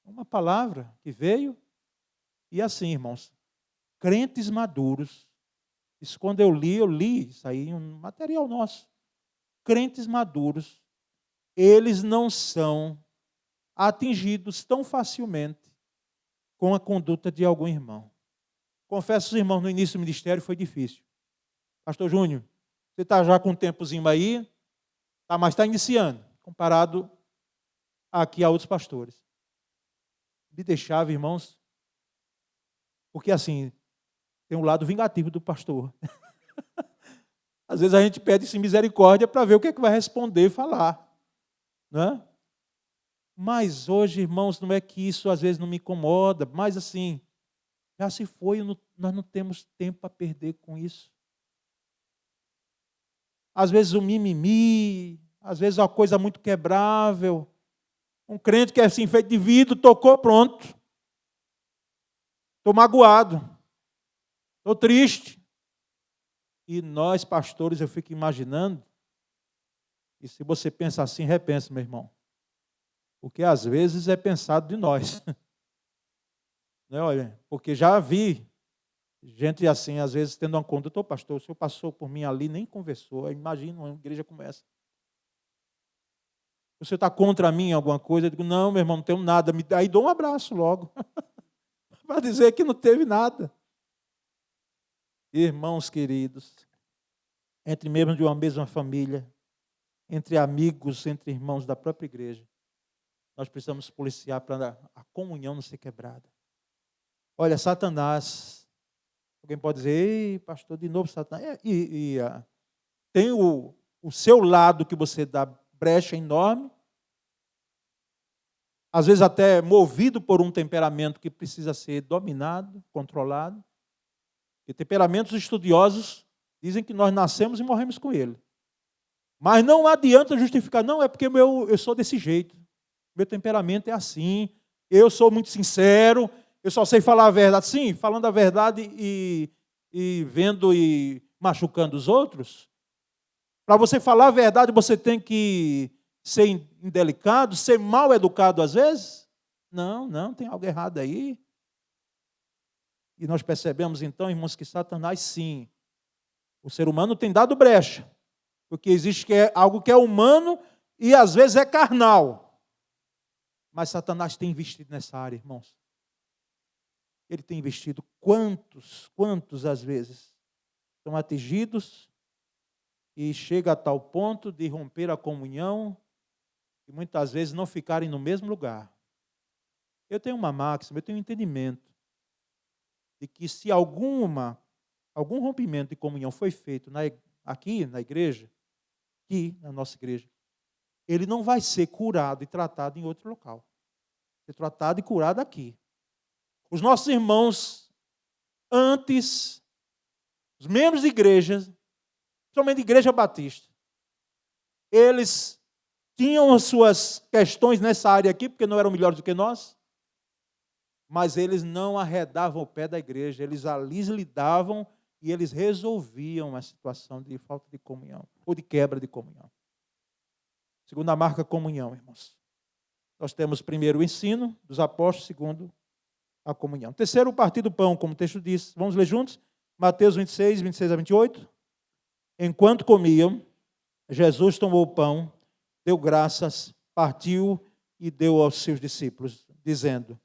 Uma palavra que veio, e assim, irmãos, crentes maduros, isso quando eu li isso aí em um material nosso. Crentes maduros, eles não são atingidos tão facilmente com a conduta de algum irmão. Confesso aos irmãos, no início do ministério foi difícil. Pastor Júnior, você está já com um tempozinho aí, mas está iniciando, comparado aqui a outros pastores. Me deixava, irmãos, porque assim, tem um lado vingativo do pastor. Às vezes a gente pede misericórdia para ver o que é que vai responder e falar. Não é? Mas hoje, irmãos, não é que isso às vezes não me incomoda, mas assim, já se foi, nós não temos tempo para perder com isso. às vezes o mimimi, às vezes uma coisa muito quebrável. Um crente que é assim, feito de vidro, tocou, pronto. Estou magoado. Estou triste. E nós, pastores, eu fico imaginando, e se você pensa assim, repensa, meu irmão. Porque às vezes é pensado de nós. Né? Olha, porque já vi gente assim, às vezes, tendo uma conduta, pastor, o senhor passou por mim ali, nem conversou. Imagina uma igreja como essa. O senhor está contra mim em alguma coisa? Eu digo, não, meu irmão, não tenho nada. Aí dou um abraço logo. Para dizer que não teve nada. Irmãos queridos, entre membros de uma mesma família, entre amigos, entre irmãos da própria igreja, nós precisamos policiar para a comunhão não ser quebrada. Olha, Satanás, alguém pode dizer, ei, pastor, de novo Satanás. Tem o seu lado que você dá brecha enorme, às vezes até movido por um temperamento que precisa ser dominado, controlado. E temperamentos estudiosos dizem que nós nascemos e morremos com ele. Mas não adianta justificar, não, é porque eu sou desse jeito. Meu temperamento é assim, eu sou muito sincero, eu só sei falar a verdade. Sim, falando a verdade e vendo e machucando os outros. Para você falar a verdade, você tem que ser indelicado, ser mal educado às vezes? Não, tem algo errado aí. E nós percebemos então, irmãos, que Satanás, sim, o ser humano tem dado brecha, porque existe algo que é humano e às vezes é carnal. Mas Satanás tem investido nessa área, irmãos. Ele tem investido. Quantos às vezes são atingidos e chega a tal ponto de romper a comunhão e muitas vezes não ficarem no mesmo lugar. Eu tenho uma máxima, eu tenho um entendimento de que se algum rompimento de comunhão foi feito aqui na igreja, aqui na nossa igreja, ele não vai ser curado e tratado em outro local. Ser tratado e curado aqui. Os nossos irmãos, antes, os membros de igrejas, principalmente de igreja batista, eles tinham as suas questões nessa área aqui, porque não eram melhores do que nós, mas eles não arredavam o pé da igreja, eles ali lidavam e eles resolviam a situação de falta de comunhão, ou de quebra de comunhão. Segunda marca, comunhão, irmãos. Nós temos primeiro o ensino dos apóstolos, segundo a comunhão. Terceiro, o partir do pão, como o texto diz. Vamos ler juntos? Mateus 26, 26 a 28. Enquanto comiam, Jesus tomou o pão, deu graças, partiu e deu aos seus discípulos, dizendo,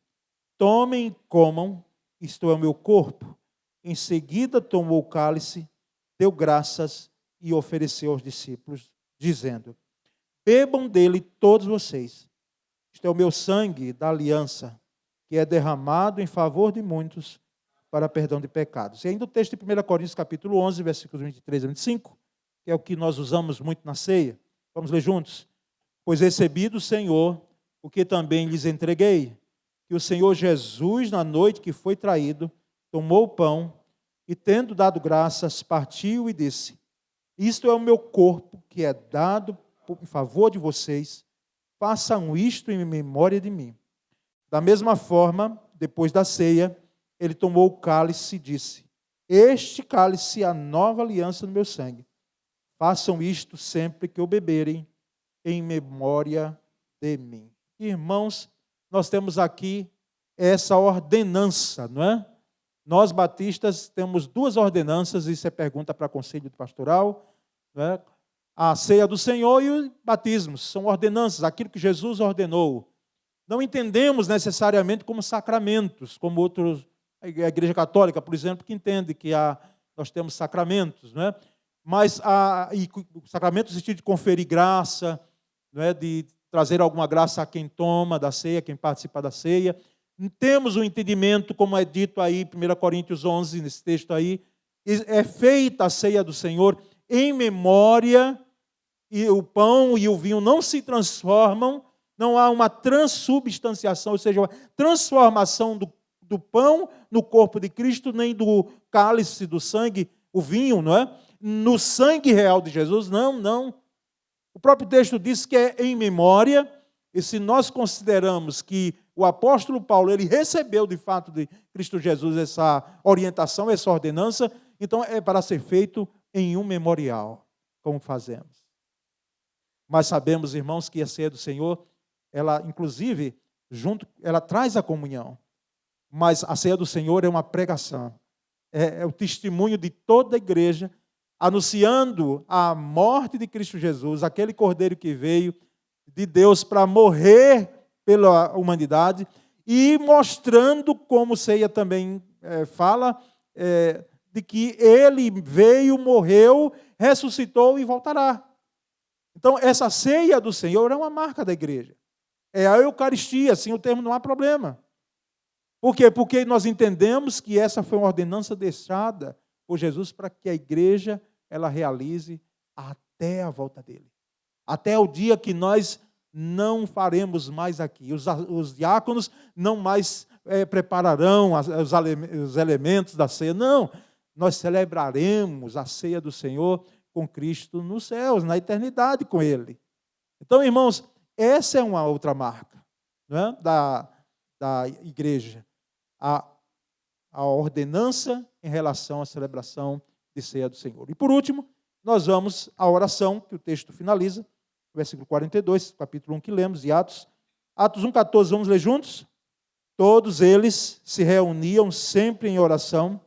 tomem e comam, isto é o meu corpo. Em seguida tomou o cálice, deu graças e ofereceu aos discípulos, dizendo, bebam dele todos vocês. Isto é o meu sangue da aliança, que é derramado em favor de muitos para perdão de pecados. E ainda o texto de 1 Coríntios, capítulo 11, versículos 23 a 25, que é o que nós usamos muito na ceia. Vamos ler juntos? Pois recebi do Senhor o que também lhes entreguei, que o Senhor Jesus, na noite que foi traído, tomou o pão e, tendo dado graças, partiu e disse, isto é o meu corpo, que é dado em favor de vocês, façam isto em memória de mim. Da mesma forma, depois da ceia, ele tomou o cálice e disse, este cálice é a nova aliança no meu sangue. Façam isto sempre que o beberem, em memória de mim. Irmãos, nós temos aqui essa ordenança, não é? Nós, batistas, temos duas ordenanças, isso é pergunta para o conselho pastoral, não é? A ceia do Senhor e o batismo, são ordenanças, aquilo que Jesus ordenou. Não entendemos necessariamente como sacramentos, como outros, a Igreja Católica, por exemplo, que entende que nós temos sacramentos, não é? Mas o sacramento existe de conferir graça, não é? De trazer alguma graça a quem toma da ceia, quem participa da ceia. Temos o entendimento, como é dito aí, 1 Coríntios 11, nesse texto aí, é feita a ceia do Senhor em memória, e o pão e o vinho não se transformam, não há uma transubstanciação, ou seja, uma transformação do pão no corpo de Cristo, nem do cálice, do sangue, o vinho, não é? no sangue real de Jesus. Não, não. O próprio texto diz que é em memória, e se nós consideramos que o apóstolo Paulo ele recebeu de fato de Cristo Jesus essa orientação, essa ordenança, então é para ser feito em um memorial, como fazemos. Mas sabemos, irmãos, que a ceia do Senhor, ela inclusive, ela traz a comunhão. Mas a ceia do Senhor é uma pregação. É o testemunho de toda a igreja, anunciando a morte de Cristo Jesus, aquele cordeiro que veio de Deus para morrer pela humanidade, e mostrando, como ceia também fala, de que ele veio, morreu, ressuscitou e voltará. Então, essa ceia do Senhor é uma marca da igreja. É a Eucaristia, assim o termo não há problema. Por quê? Porque nós entendemos que essa foi uma ordenança deixada por Jesus para que a igreja ela realize até a volta dele. Até o dia que nós não faremos mais aqui. Os diáconos não mais prepararão os elementos da ceia. Não, nós celebraremos a ceia do Senhor com Cristo nos céus, na eternidade com Ele. Então, irmãos, essa é uma outra marca, não é? da igreja. A ordenança em relação à celebração de ceia do Senhor. E por último, nós vamos à oração, que o texto finaliza, versículo 42, capítulo 1 que lemos, de Atos. Atos 1,14, vamos ler juntos? Todos eles se reuniam sempre em oração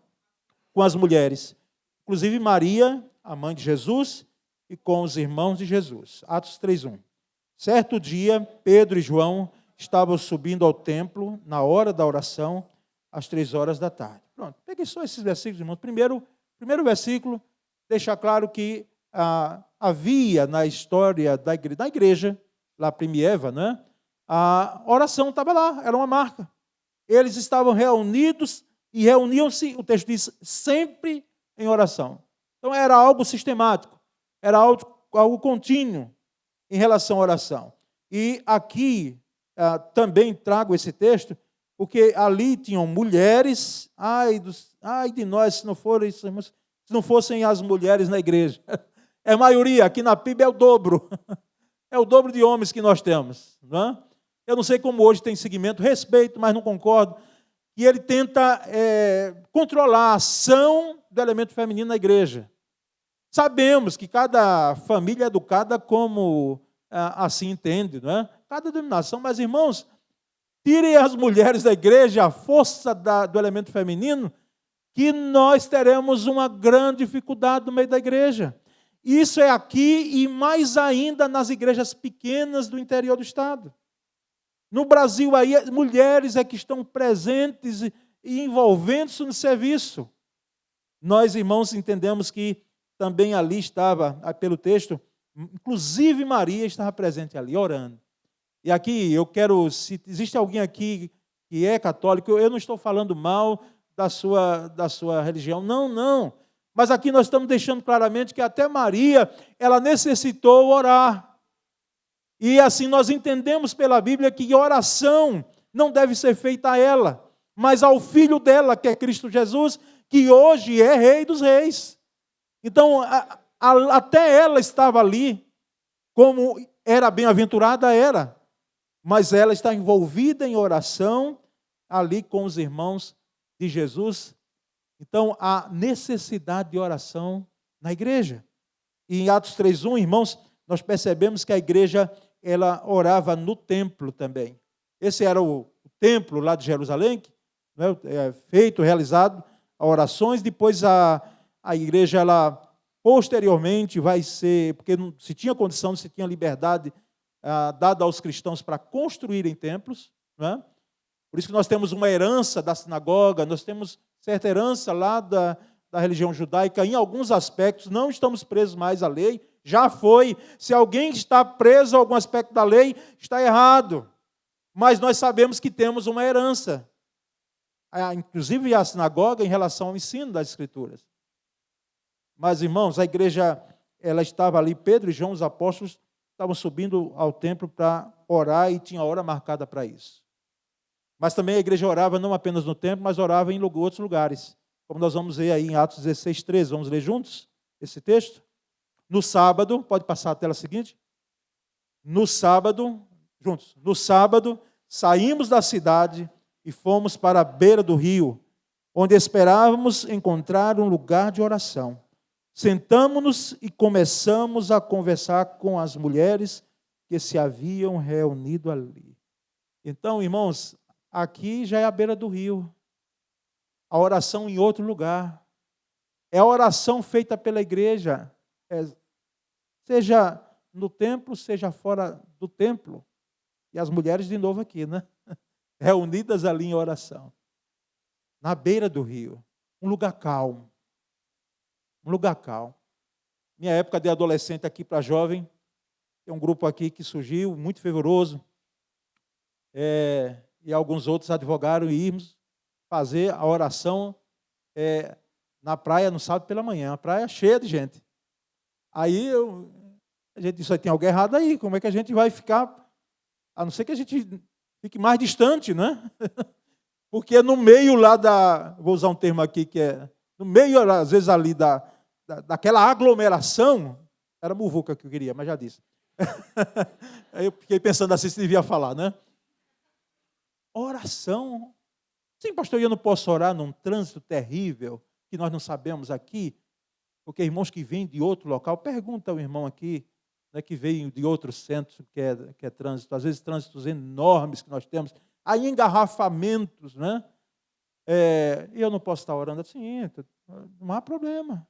com as mulheres, inclusive Maria, a mãe de Jesus, e com os irmãos de Jesus. Atos 3,1. Certo dia, Pedro e João estavam subindo ao templo na hora da oração, às 3 da tarde. Pronto, peguei só esses versículos, irmãos. Primeiro versículo deixa claro que havia na história da igreja, lá primieva, né? A oração estava lá, era uma marca. Eles estavam reunidos e reuniam-se, o texto diz, sempre em oração. Então era algo sistemático, era algo contínuo em relação à oração. E aqui também trago esse texto, porque ali tinham mulheres, ai de nós se não fossem as mulheres na igreja. É a maioria, aqui na PIB é o dobro. É o dobro de homens que nós temos. Não é? Eu não sei como hoje tem seguimento, respeito, mas não concordo. E ele tenta controlar a ação do elemento feminino na igreja. Sabemos que cada família é educada como assim entende, não é? Cada denominação, mas irmãos, tirem as mulheres da igreja, a força do elemento feminino, que nós teremos uma grande dificuldade no meio da igreja. Isso é aqui e mais ainda nas igrejas pequenas do interior do estado. No Brasil, aí, mulheres é que estão presentes e envolvendo-se no serviço. Nós, irmãos, entendemos que também ali estava, pelo texto, inclusive Maria estava presente ali, orando. E aqui eu quero, se existe alguém aqui que é católico, eu não estou falando mal da sua religião, não. Mas aqui nós estamos deixando claramente que até Maria, ela necessitou orar. E assim nós entendemos pela Bíblia que oração não deve ser feita a ela, mas ao filho dela, que é Cristo Jesus, que hoje é Rei dos Reis. Então, até ela estava ali, como era bem-aventurada, era. Mas ela está envolvida em oração ali com os irmãos de Jesus. Então, há necessidade de oração na igreja. E em Atos 3:1, irmãos, nós percebemos que a igreja ela orava no templo também. Esse era o templo lá de Jerusalém, né, realizado a orações. Depois a igreja, ela posteriormente vai ser, porque não se tinha condição, se tinha liberdade dada aos cristãos para construírem templos, né? Por isso que nós temos uma herança da sinagoga, nós temos certa herança lá da religião judaica, em alguns aspectos, não estamos presos mais à lei, já foi. Se alguém está preso a algum aspecto da lei, está errado. Mas nós sabemos que temos uma herança, inclusive a sinagoga, em relação ao ensino das Escrituras. Mas, irmãos, a igreja, ela estava ali, Pedro e João, os apóstolos, estavam subindo ao templo para orar e tinha hora marcada para isso. Mas também a igreja orava não apenas no templo, mas orava em outros lugares. Como nós vamos ver aí em Atos 16:13. Vamos ler juntos? esse texto? No sábado, pode passar a tela seguinte? No sábado, juntos, no sábado, saímos da cidade e fomos para a beira do rio, onde esperávamos encontrar um lugar de oração. Sentamo-nos e começamos a conversar com as mulheres que se haviam reunido ali. Então, irmãos, aqui já é a beira do rio. A oração em outro lugar. É a oração feita pela igreja, seja no templo, seja fora do templo. E as mulheres de novo aqui, né? Reunidas ali em oração. Na beira do rio. Um lugar calmo. Um lugar calmo. Minha época de adolescente aqui para jovem, tem um grupo aqui que surgiu, muito fervoroso. E alguns outros advogaram e irmos fazer a oração na praia no sábado pela manhã. A praia cheia de gente. Aí a gente disse, tem algo errado aí. Como é que a gente vai ficar? A não ser que a gente fique mais distante, né? Porque no meio lá vou usar um termo aqui que no meio, às vezes, ali daquela aglomeração, era muvuca que eu queria, mas já disse. Aí eu fiquei pensando assim, se devia falar, né? Oração. Sim, pastor, eu não posso orar num trânsito terrível, que nós não sabemos aqui, porque irmãos que vêm de outro local, pergunta ao irmão aqui, né, que veio de outro centro, que é trânsito, às vezes trânsitos enormes que nós temos, aí engarrafamentos, né? Eu não posso estar orando assim, não há problema.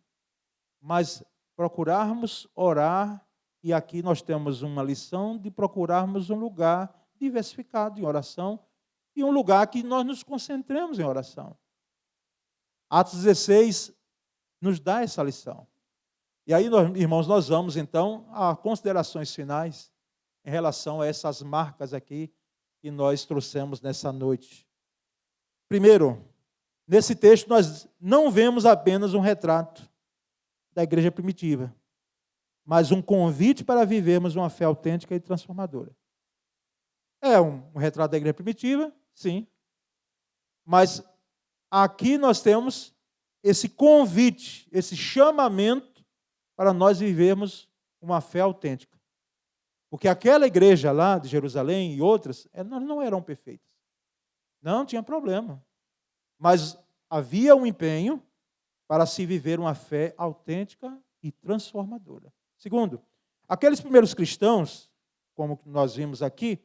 Mas procurarmos orar, e aqui nós temos uma lição de procurarmos um lugar diversificado em oração, e um lugar que nós nos concentremos em oração. Atos 16 nos dá essa lição. E aí, irmãos, nós vamos então a considerações finais em relação a essas marcas aqui que nós trouxemos nessa noite. Primeiro, nesse texto nós não vemos apenas um retrato da igreja primitiva, mas um convite para vivermos uma fé autêntica e transformadora. É um retrato da igreja primitiva, sim, mas aqui nós temos esse convite, esse chamamento para nós vivermos uma fé autêntica. Porque aquela igreja lá de Jerusalém e outras, não eram perfeitas. Não tinha problema. Mas havia um empenho para se viver uma fé autêntica e transformadora. Segundo, aqueles primeiros cristãos, como nós vimos aqui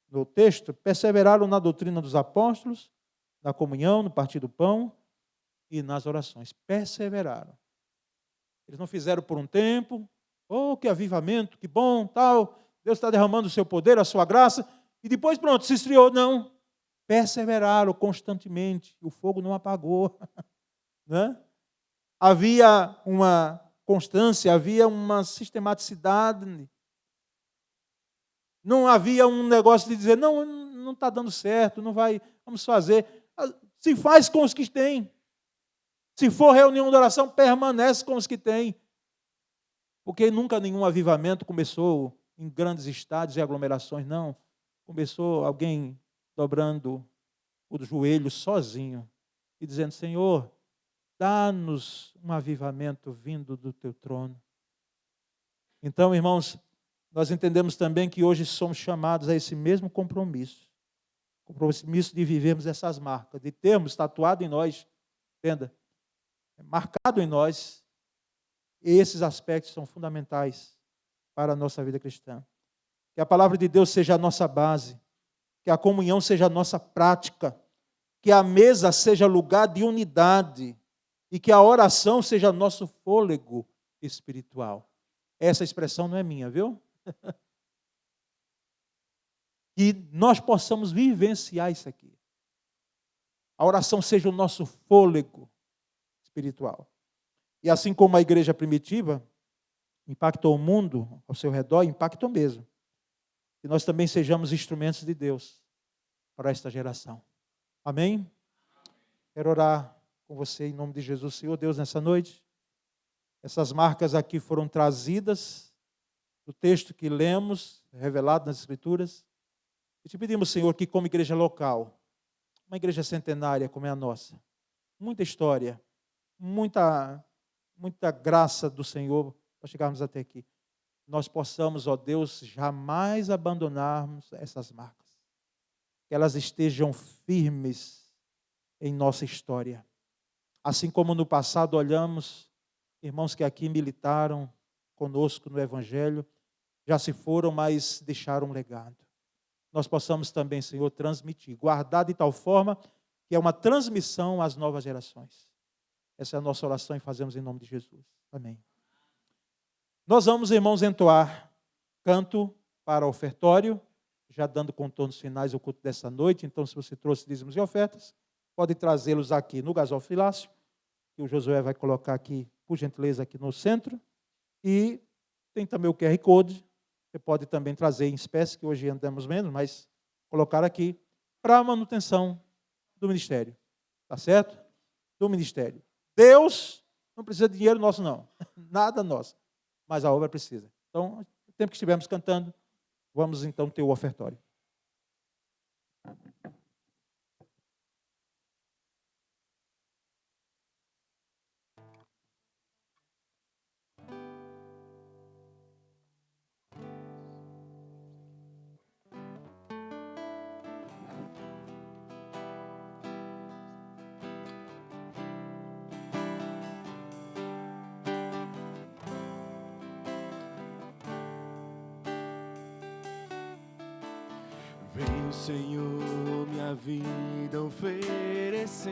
no texto, perseveraram na doutrina dos apóstolos, na comunhão, no partir do pão e nas orações. Perseveraram. Eles não fizeram por um tempo, que avivamento, que bom, tal, Deus está derramando o seu poder, a sua graça, e depois pronto, se esfriou. Não. Perseveraram constantemente, o fogo não apagou. Né? Havia uma constância, havia uma sistematicidade. Não havia um negócio de dizer, não está dando certo, não vai, vamos fazer. Se faz com os que têm. Se for reunião de oração, permanece com os que têm. Porque nunca nenhum avivamento começou em grandes estádios e aglomerações, não. Começou alguém dobrando o joelho sozinho e dizendo, Senhor, dá-nos um avivamento vindo do teu trono. Então, irmãos, nós entendemos também que hoje somos chamados a esse mesmo compromisso de vivermos essas marcas, de termos tatuado em nós, entenda, marcado em nós, esses aspectos são fundamentais para a nossa vida cristã. Que a palavra de Deus seja a nossa base, que a comunhão seja a nossa prática, que a mesa seja lugar de unidade e que a oração seja nosso fôlego espiritual. Essa expressão não é minha, viu? Que nós possamos vivenciar isso aqui. A oração seja o nosso fôlego espiritual. E assim como a igreja primitiva impactou o mundo ao seu redor, impactou mesmo. Que nós também sejamos instrumentos de Deus para esta geração. Amém? Quero orar com você em nome de Jesus. Senhor Deus, nessa noite, essas marcas aqui foram trazidas do texto que lemos, revelado nas Escrituras. E te pedimos, Senhor, que como igreja local, uma igreja centenária como é a nossa, muita história, muita muita graça do Senhor para chegarmos até aqui. Nós possamos, ó Deus, jamais abandonarmos essas marcas. Que elas estejam firmes em nossa história. Assim como no passado olhamos, irmãos que aqui militaram conosco no Evangelho, já se foram, mas deixaram um legado. Nós possamos também, Senhor, transmitir, guardar de tal forma que é uma transmissão às novas gerações. Essa é a nossa oração e fazemos em nome de Jesus. Amém. Nós vamos, irmãos, entoar canto para ofertório, já dando contornos finais ao culto dessa noite. Então, se você trouxe dízimos e ofertas, pode trazê-los aqui no gasofilácio, que o Josué vai colocar aqui, por gentileza, aqui no centro. E tem também o QR Code. Você pode também trazer em espécie, que hoje andamos menos, mas colocar aqui para a manutenção do ministério. Tá certo? Do ministério. Deus não precisa de dinheiro nosso, não. Nada nosso. Mas a obra precisa. Então, o tempo que estivermos cantando, vamos então ter o ofertório. Venho, Senhor, minha vida oferecer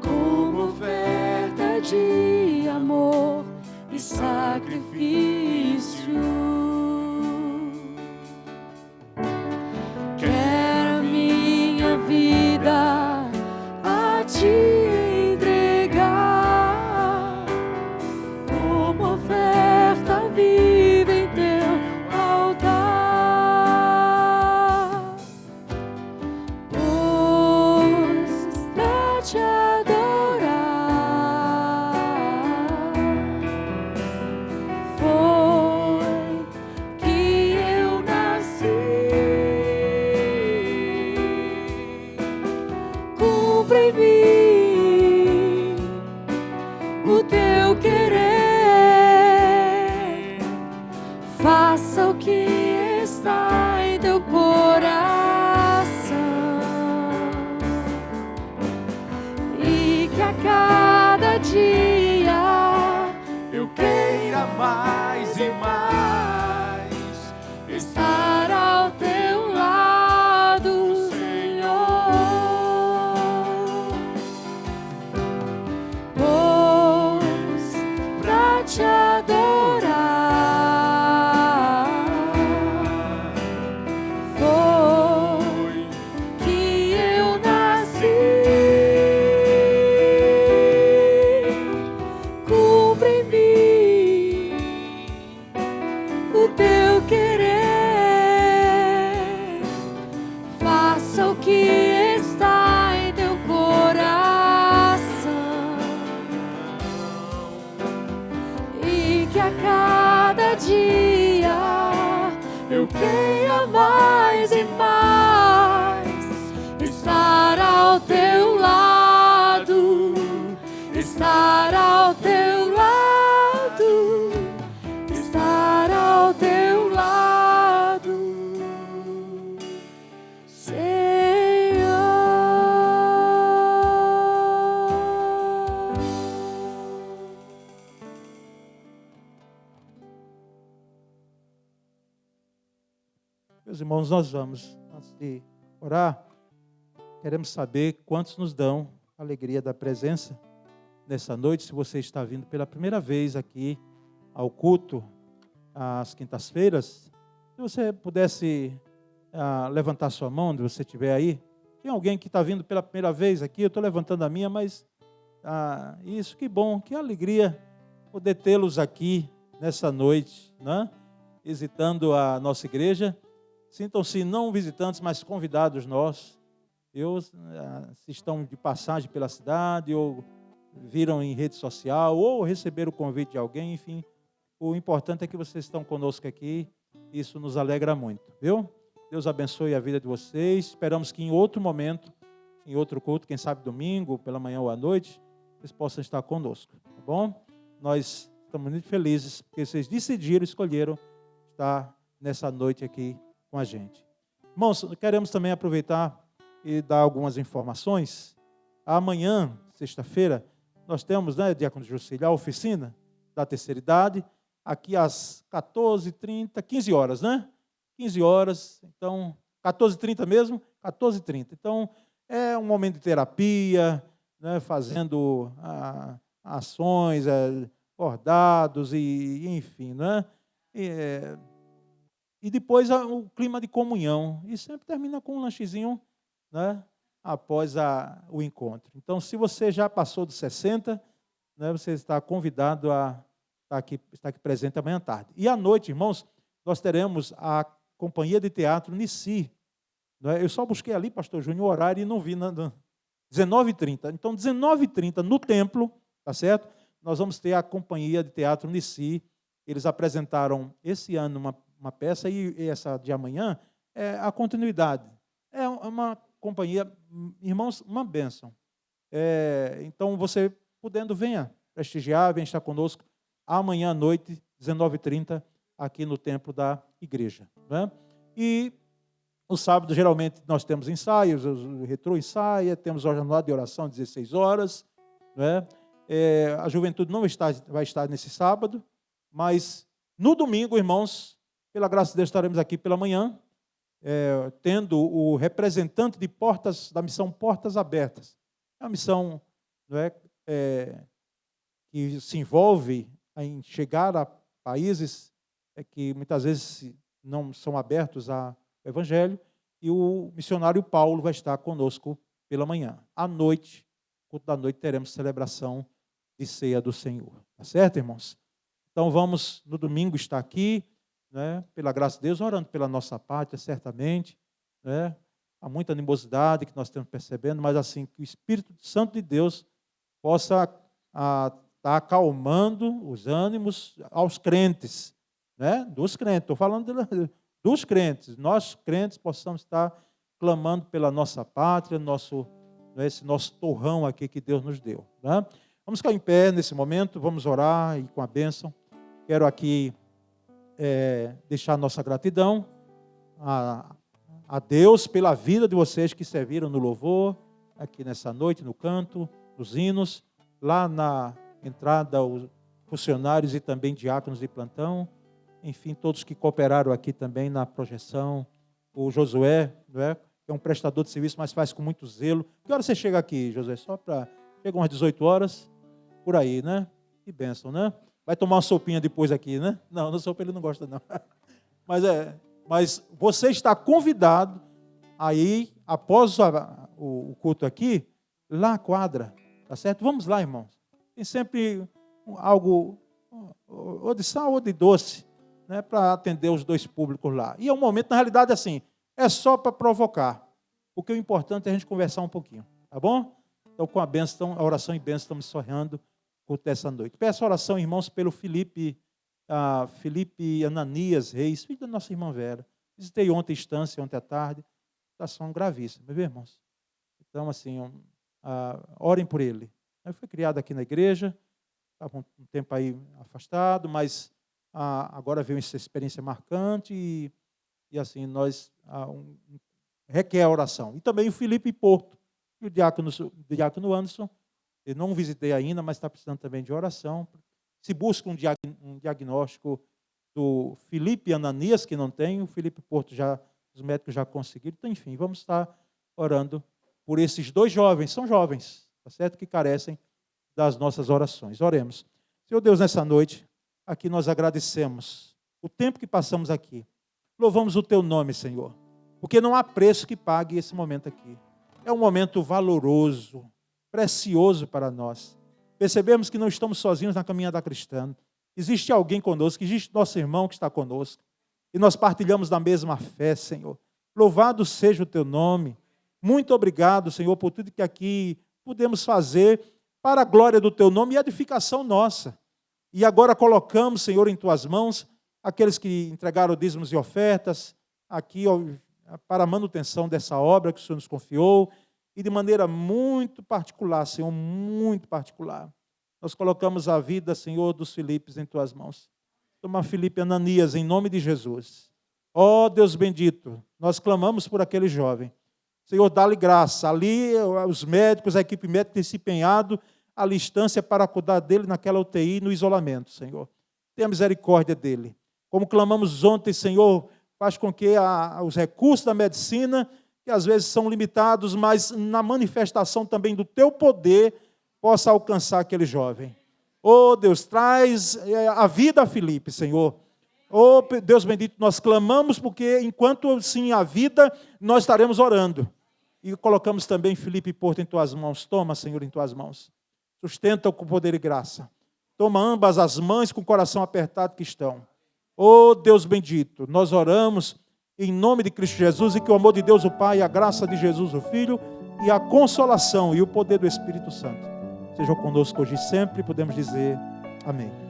como oferta de amor e sacrifício. Quero a minha vida a te entregar como oferta viva em teu altar, pois pra te adorar foi que eu nasci. Cumpra em mim o teu querer, faça o que está em teu coração, e que a cada dia eu queira mais e mais estar ao teu lado, Senhor, pois pra te adorar foi que eu nasci. Cumpra em mim o teu querer, faça o que está em teu coração, e que a cada dia eu queira mais e mais estar ao teu lado, estar ao teu lado, estar ao teu lado, Senhor. Meus irmãos, nós vamos, antes de orar, queremos saber quantos nos dão a alegria da presença nessa noite. Se você está vindo pela primeira vez aqui ao culto, às quintas-feiras, se você pudesse levantar sua mão, onde você estiver aí. Tem alguém que está vindo pela primeira vez aqui? Eu estou levantando a minha, mas isso, que bom, que alegria poder tê-los aqui nessa noite, né? Visitando a nossa igreja. Sintam-se não visitantes, mas convidados nossos. Se estão de passagem pela cidade, ou viram em rede social, ou receberam o convite de alguém, enfim. O importante é que vocês estão conosco aqui. Isso nos alegra muito, viu? Deus abençoe a vida de vocês. Esperamos que em outro momento em outro culto, quem sabe domingo, pela manhã ou à noite, vocês possam estar conosco, tá bom? Nós estamos muito felizes porque vocês decidiram, escolheram estar nessa noite aqui com a gente. Irmãos, queremos também aproveitar e dar algumas informações. Amanhã, sexta-feira, nós temos, né, Diácono Juscelio, a oficina da terceira idade, aqui às 14h30, 15 horas, né? 15 horas, então, 14h30 mesmo? 14h30. Então, é um momento de terapia, né, fazendo ações, bordados, e enfim, né? E depois o clima de comunhão. E sempre termina com um lanchezinho, né, após o encontro. Então, se você já passou dos 60, né, você está convidado a estar aqui presente amanhã à tarde. E à noite, irmãos, nós teremos a Companhia de Teatro Nici. Né? Eu só busquei ali, pastor Júnior, o horário e não vi. 19h30. Então, 19h30 no templo, tá certo? Nós vamos ter a Companhia de Teatro Nici. Eles apresentaram esse ano uma peça e essa de amanhã é a continuidade. É uma companhia, irmãos, uma bênção. Então, você podendo, venha prestigiar, venha estar conosco amanhã à noite, 19h30, aqui no templo da igreja. Né? E no sábado, geralmente, nós temos ensaios, o retrô ensaia, temos a jornada de oração às 16 horas. Né? A juventude não vai estar nesse sábado, mas no domingo, irmãos, pela graça de Deus, estaremos aqui pela manhã, tendo o representante de da missão Portas Abertas. É uma missão, não é, que se envolve em chegar a países que muitas vezes não são abertos ao Evangelho, e o missionário Paulo vai estar conosco pela manhã. À noite, culto da noite, teremos celebração de ceia do Senhor. Tá certo, irmãos? Então vamos no domingo estar aqui, né, pela graça de Deus, orando pela nossa pátria, certamente. Né? Há muita animosidade que nós estamos percebendo, mas assim, que o Espírito Santo de Deus possa estar acalmando os ânimos aos crentes, né? Dos crentes, estou falando dos crentes. Nós, crentes, possamos estar clamando pela nossa pátria, esse nosso torrão aqui que Deus nos deu. Né? Vamos ficar em pé nesse momento, vamos orar e com a bênção. Quero aqui deixar nossa gratidão a Deus pela vida de vocês que serviram no louvor, aqui nessa noite, no canto, nos hinos, lá na entrada, os funcionários e também diáconos de plantão, enfim, todos que cooperaram aqui também na projeção, o Josué, não é? Que é um prestador de serviço, mas faz com muito zelo. Que hora você chega aqui, Josué? Chega umas 18 horas, por aí, né? Que bênção, né? Vai tomar uma sopinha depois aqui, né? Não, sopa ele não gosta, não. Mas você está convidado aí, após o culto aqui, lá à quadra, tá certo? Vamos lá, irmãos. Tem sempre algo, ou de sal ou de doce, né, para atender os dois públicos lá. E é um momento, na realidade, assim, é só para provocar. Porque o importante é a gente conversar um pouquinho, tá bom? Então, com a bênção, a oração e bênção, estamos encerrando essa noite. Peço oração, irmãos, pelo Felipe Ananias Reis, filho da nossa irmã Vera. Visitei ontem à tarde, situação gravíssima, viu, irmãos? Então, assim, orem por ele. Ele foi criado aqui na igreja, estava um tempo aí afastado, mas agora veio essa experiência marcante e assim, nós requer a oração. E também o Felipe Porto, e o diácono Anderson. Eu não visitei ainda, mas está precisando também de oração. Se busca um diagnóstico do Felipe Ananias, que não tem, o Felipe Porto os médicos já conseguiram. Então, enfim, vamos estar orando por esses dois jovens, são jovens, tá certo? Que carecem das nossas orações. Oremos. Senhor Deus, nessa noite, aqui nós agradecemos o tempo que passamos aqui. Louvamos o teu nome, Senhor, porque não há preço que pague esse momento aqui. É um momento valoroso, precioso para nós. Percebemos que não estamos sozinhos na caminhada cristã. Existe alguém conosco, existe nosso irmão que está conosco. E nós partilhamos da mesma fé, Senhor. Louvado seja o teu nome. Muito obrigado, Senhor, por tudo que aqui podemos fazer para a glória do teu nome e edificação nossa. E agora colocamos, Senhor, em tuas mãos aqueles que entregaram dízimos e ofertas aqui para a manutenção dessa obra que o Senhor nos confiou. e de maneira muito particular, Senhor, muito particular. Nós colocamos a vida, Senhor, dos Filipes em Tuas mãos. Toma Filipe Ananias, em nome de Jesus. Ó Deus bendito, nós clamamos por aquele jovem. Senhor, dá-lhe graça. Ali, os médicos, a equipe médica tem se empenhado à distância para cuidar dele naquela UTI, no isolamento, Senhor. Tenha misericórdia dele. Como clamamos ontem, Senhor, faz com que os recursos da medicina, que às vezes são limitados, mas na manifestação também do Teu poder, possa alcançar aquele jovem. Oh, Deus, traz a vida a Filipe, Senhor. Oh, Deus bendito, nós clamamos porque enquanto sim a vida, nós estaremos orando. E colocamos também Filipe Porto em Tuas mãos. Toma, Senhor, em Tuas mãos. Sustenta-o com poder e graça. Toma ambas as mães com o coração apertado que estão. Oh, Deus bendito, nós oramos em nome de Cristo Jesus e que o amor de Deus o Pai, a graça de Jesus o Filho e a consolação e o poder do Espírito Santo sejam conosco hoje e sempre, podemos dizer amém.